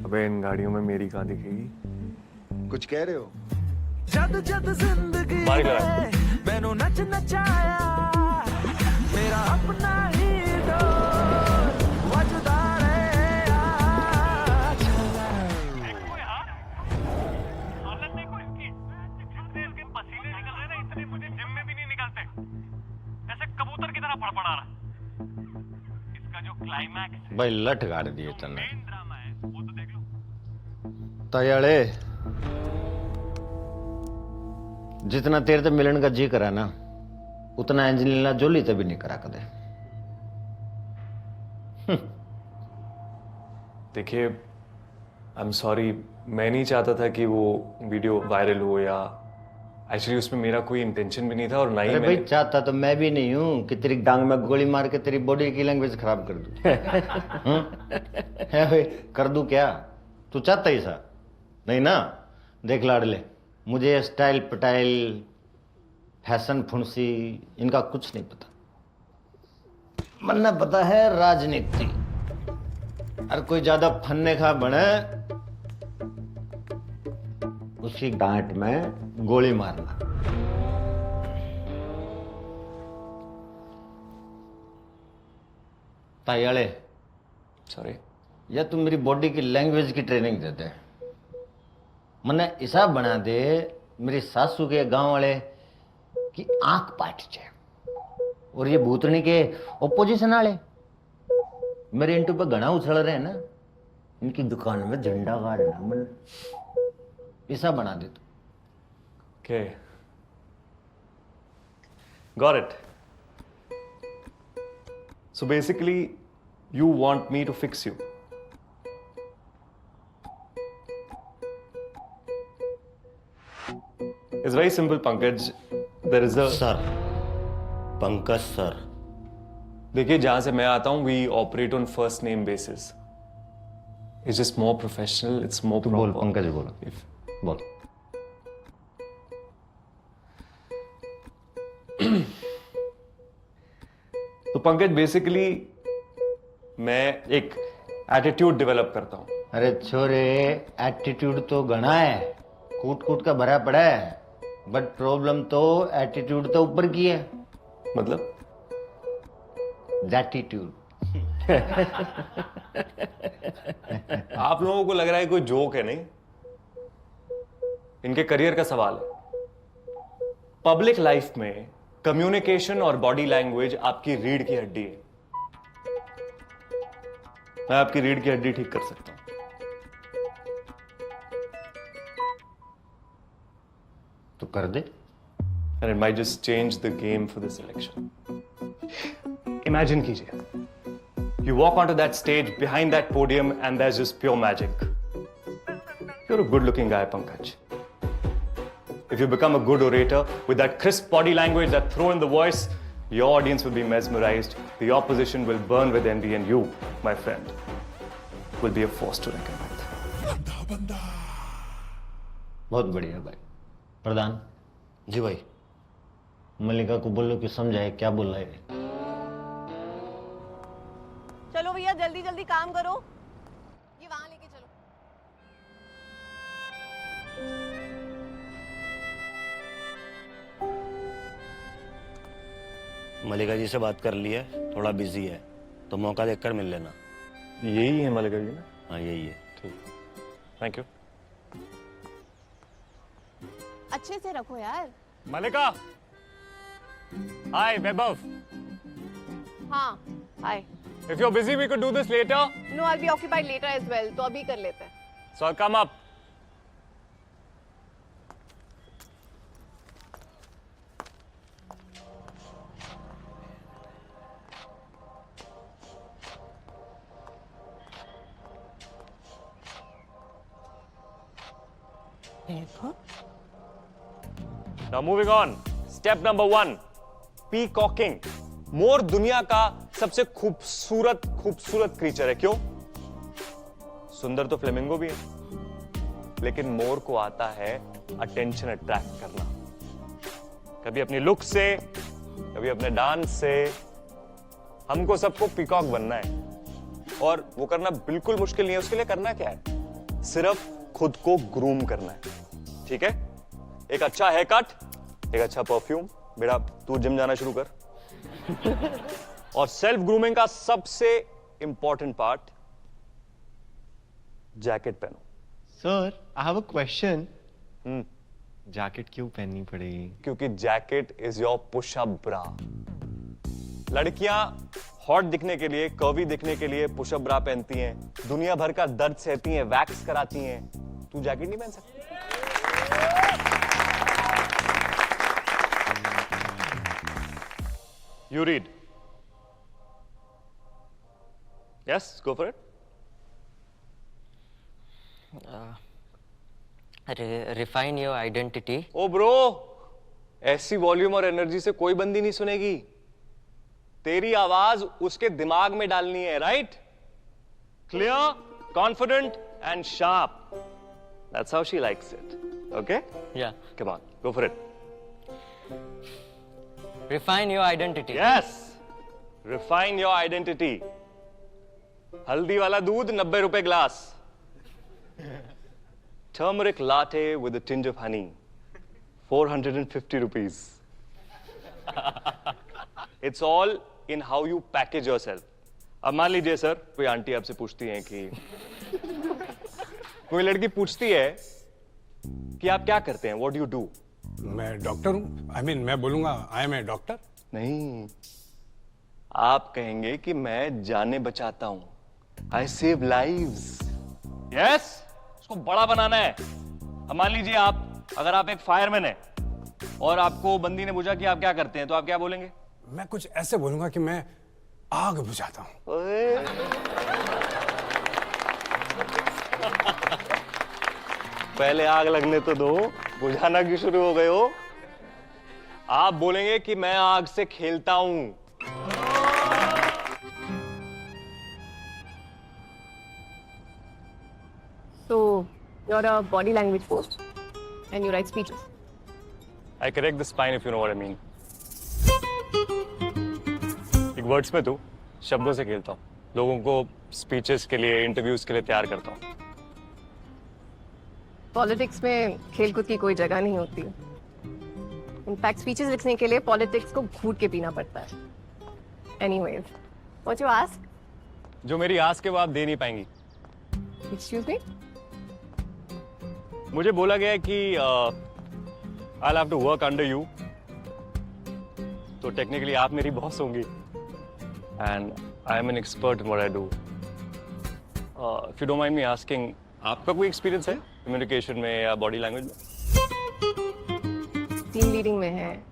अबे इन गाड़ियों में मेरी कहां दिखेगी? कुछ कह रहे हो? जद जद जिंदगी मैनू नच नचाया मेरा अपना ही डोर वजदा हालत देखो इसकी, इसके पसीने निकल रहे ना, इतने मुझे जिम में भी नहीं निकलते। ऐसे कबूतर की तरह फड़फड़ा रहा। इसका जो क्लाइमैक्स भाई लठ गाड़ दिए तने तयाले जितना तेरे से मिलन का जी करा ना उतना एंजेलिना जोली से भी नहीं करा कदे। देखिए, आई एम सॉरी, मैं नहीं चाहता था कि वो वीडियो वायरल हो, या एक्चुअली उसमें मेरा कोई इंटेंशन भी नहीं था और ना ही अरे भाई चाहता तो मैं भी नहीं हूं कि तेरी डांग में गोली मार के तेरी बॉडी की लैंग्वेज खराब कर दूं। है भाई, कर दूं क्या? तू चाहता ही सा नहीं ना? देख लाडले, मुझे स्टाइल पटाइल फैशन फुंसी इनका कुछ नहीं पता। मन्ना पता है राजनीति, और कोई ज्यादा फन्ने खा बने उसकी गांठ में गोली मारना। तायाले सॉरी, या तुम मेरी बॉडी की लैंग्वेज की ट्रेनिंग दे दे, मन्ने ऐसा बना दे मेरी सासू के गांव वाले की आंख पाट जाए, और ये भूतनी के ओपोजिशन वाले मेरे इंटू पे घना उछल रहे हैं ना, इनकी दुकान में झंडा गाड़ना मन ऐसा बना दे तू। Okay, got it. So basically you want me to fix you. It's very simple Pankaj, there is a sir, Pankaj sir. देखिए, जहां से मैं आता हूं we operate on first name basis. It's just more professional, it's more तू बोल पंकज, बोल बोल। तो पंकज, बेसिकली मैं एक एटीट्यूड डेवलप करता हूं। अरे छोरे, एटीट्यूड तो घना है, कूट कूट का भरा पड़ा है, बट प्रॉब्लम तो एटीट्यूड तो ऊपर की है। मतलब जैटीट्यूड। आप लोगों को लग रहा है कोई जोक है, नहीं? इनके करियर का सवाल है। पब्लिक लाइफ में कम्युनिकेशन और बॉडी लैंग्वेज आपकी रीढ़ की हड्डी है। मैं आपकी रीढ़ की हड्डी ठीक कर सकता हूं। तो कर दे। And it might just change the game for this election. Imagine कीजिए, you walk onto that stage behind that podium and there's just pure magic. You're a good-looking guy, Pankaj. If you become a good orator with that crisp body language, that throw in the voice, your audience will be mesmerized. The opposition will burn with envy, and you, my friend, will be a force to reckon with. बहुत बढ़िया भाई। प्रधान जी भाई, मल्लिका को बोलो कि समझाए क्या बोल रहा है। चलो भैया, जल्दी जल्दी काम करो, ये वहां लेके चलो। मल्लिका जी से बात कर ली है, थोड़ा बिजी है, तो मौका देखकर मिल लेना। यही है मल्लिका जी ना? हाँ यही है। ठीक, थैंक यू। अच्छे से रखो यार। मल्लिका, हाय वैभव। हाँ, हाय। If you're busy, we could do this later. No, I'll be occupied later as well. तो अभी कर लेते हैं। So I'll come up. Now moving on. Step number 1. Peacocking. मोर दुनिया का सबसे खूबसूरत क्रीचर है। क्यों? सुंदर तो फ्लेमिंगो भी है, लेकिन मोर को आता है अटेंशन अट्रैक्ट करना। कभी अपनी लुक से, कभी अपने डांस से। हमको सबको पीकॉक बनना है, और वो करना बिल्कुल मुश्किल नहीं है। उसके लिए करना क्या है? सिर्फ खुद को ग्रूम करना है। ठीक है? एक अच्छा हेयर कट, एक अच्छा परफ्यूम। बेटा तू जिम जाना शुरू कर। और सेल्फ ग्रूमिंग का सबसे इंपॉर्टेंट पार्ट, जैकेट पहनो। Sir, I have a question. Jacket क्यों पहननी पड़ेगी? क्योंकि jacket is your push up bra. लड़कियां हॉट दिखने के लिए, कर्वी दिखने के लिए पुशअप ब्रा पहनती हैं, दुनिया भर का दर्द सहती हैं, वैक्स कराती हैं। तू जैकेट नहीं पहन सकती? You read. Yes, go for it. Refine your identity. Oh bro, ऐसी वॉल्यूम और एनर्जी से कोई बंदी नहीं सुनेगी। तेरी आवाज उसके दिमाग में डालनी है, right? Clear, confident and sharp. That's how she likes it. Okay? Yeah. Come on, go for it. Refine your identity. Yes. Refine your identity. हल्दी वाला दूध 90 रुपए glass. Turmeric latte with a tinge of honey. 450 rupees. It's all in how you package yourself. अब मान लीजिए sir, कोई aunty आपसे पूछती है कि कोई लड़की पूछती है कि आप क्या करते हैं? What do you do? मैं डॉक्टर हूँ। मैं बोलूंगा आई एम ए डॉक्टर। नहीं, आप कहेंगे कि मैं जाने बचाता हूं। I save lives. Yes? उसको बड़ा बनाना है। अब मान लीजिए अगर आप एक फायरमैन हैं और आपको बंदी ने पूछा कि आप क्या करते हैं, तो आप क्या बोलेंगे? मैं कुछ ऐसे बोलूंगा कि मैं आग बुझाता हूँ। पहले आग लगने तो दो, बुझाना क्यों शुरू हो गए हो? आप बोलेंगे कि मैं आग से खेलता हूं। So, you're a body language coach and you write speeches. I correct the spine if you know what I mean. एक वर्ड्स में तो शब्दों से खेलता हूँ, लोगों को स्पीचेस के लिए, इंटरव्यूज के लिए तैयार करता हूँ। पॉलिटिक्स में खेलकूद की कोई जगह नहीं होती। इनफैक्ट स्पीचेस लिखने के लिए पॉलिटिक्स को घूट के पीना पड़ता है। Anyways, what you ask? जो मेरी आस के वो आप दे नहीं पाएंगी। Excuse me? मुझे बोला गया है कि I'll have to work under you. तो टेक्निकली आप मेरी बॉस होंगी। And I am an expert in what I do. If you don't mind me asking, आपका कोई एक्सपीरियंस है कम्युनिकेशन में या बॉडी लैंग्वेज में? टीम लीडिंग में है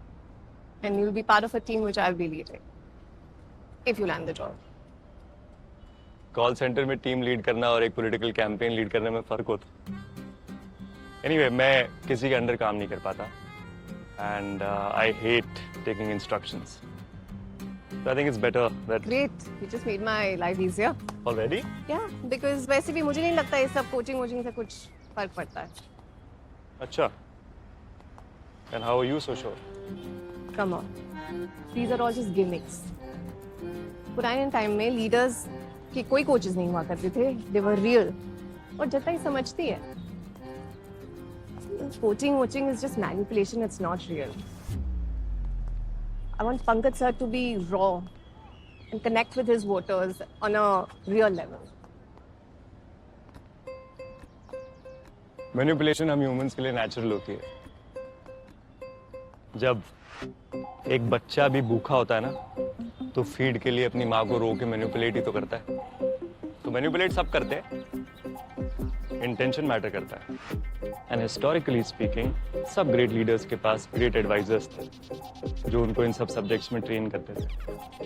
and you'll be part of a team which I'll be leading if you land the job. Call centre में team lead करना और एक पॉलिटिकल कैंपेन लीड करने में फर्क होता है। Anyway, मैं किसी के अंडर काम नहीं कर पाता and I hate taking instructions. So I think it's better that. Great, you just made my life easier. Already? Yeah, because वैसे भी मुझे नहीं लगता ये सब कोचिंग से कुछ फर्क पड़ता है। अच्छा। And how are you so sure? Come on, these are all just gimmicks. पुराने टाइम में लीडर्स के कोई कोचेस नहीं हुआ करते थे, they were real. और जनता ही समझती है। Coaching is just manipulation, it's not real. I want Pankaj sir to be raw and connect with his voters on a real level. Manipulation हम ह्यूमंस के लिए नेचुरल होती है। जब एक बच्चा भी भूखा होता है ना, तो फीड के लिए अपनी माँ को रो के मैनिपुलेट ही तो करता है। तो मैनिपुलेट सब करते हैं, इंटेंशन मैटर करता है। एंड हिस्टोरिकली स्पीकिंग, सब ग्रेट लीडर्स के पास ग्रेट एडवाइजर्स थे जो उनको इन सब सब्जेक्ट्स में ट्रेन करते थे।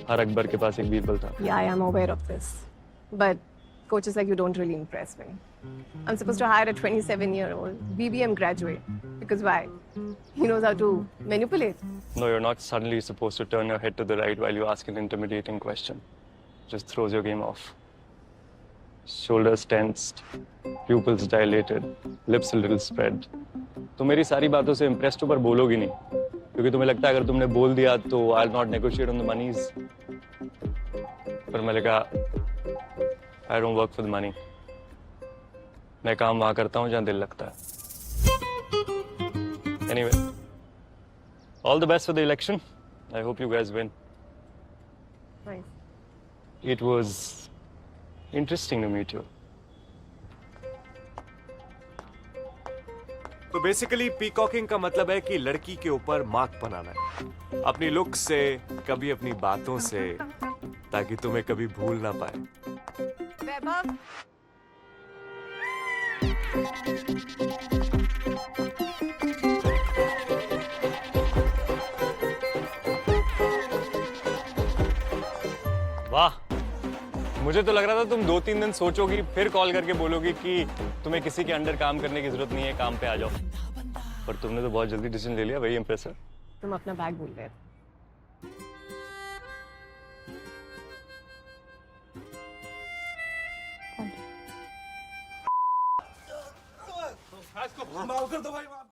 हर अकबर के पास एक बीरबल था। Yeah, I am aware of this. But coaches like you don't really impress me. I'm supposed to hire a 27-year-old BBM graduate. Because why? He knows how to manipulate. No, you're not suddenly supposed to turn your head to the right while you ask an intimidating question. Just throws your game off. Shoulders tensed, pupils dilated, lips a little spread. तो मेरी सारी बातों से impressed हो पर बोलोगी नहीं, क्योंकि तुम्हें लगता है अगर तुमने बोल दिया तो I'll not negotiate on the monies. पर मैंने कहा I don't work for the money. मैं काम वहाँ करता हूँ जहाँ दिल लगता है. Anyway, all the best for the election. I hope you guys win. Nice. It was interesting to meet you. तो बेसिकली पीकॉकिंग का मतलब है कि लड़की के ऊपर मार्क बनाना है, अपनी लुक से, कभी अपनी बातों से, ताकि तुम्हें कभी भूल ना पाए। वैभव वाह, मुझे तो लग रहा था तुम 2-3 दिन सोचोगी, फिर कॉल करके बोलोगी कि तुम्हें किसी के अंडर काम करने की जरूरत नहीं है, काम पे आ जाओ। पर तुमने तो बहुत जल्दी डिसीजन ले लिया, वही इंप्रेसिव। तुम अपना बैग भूल गए। माफ कर दो भाई।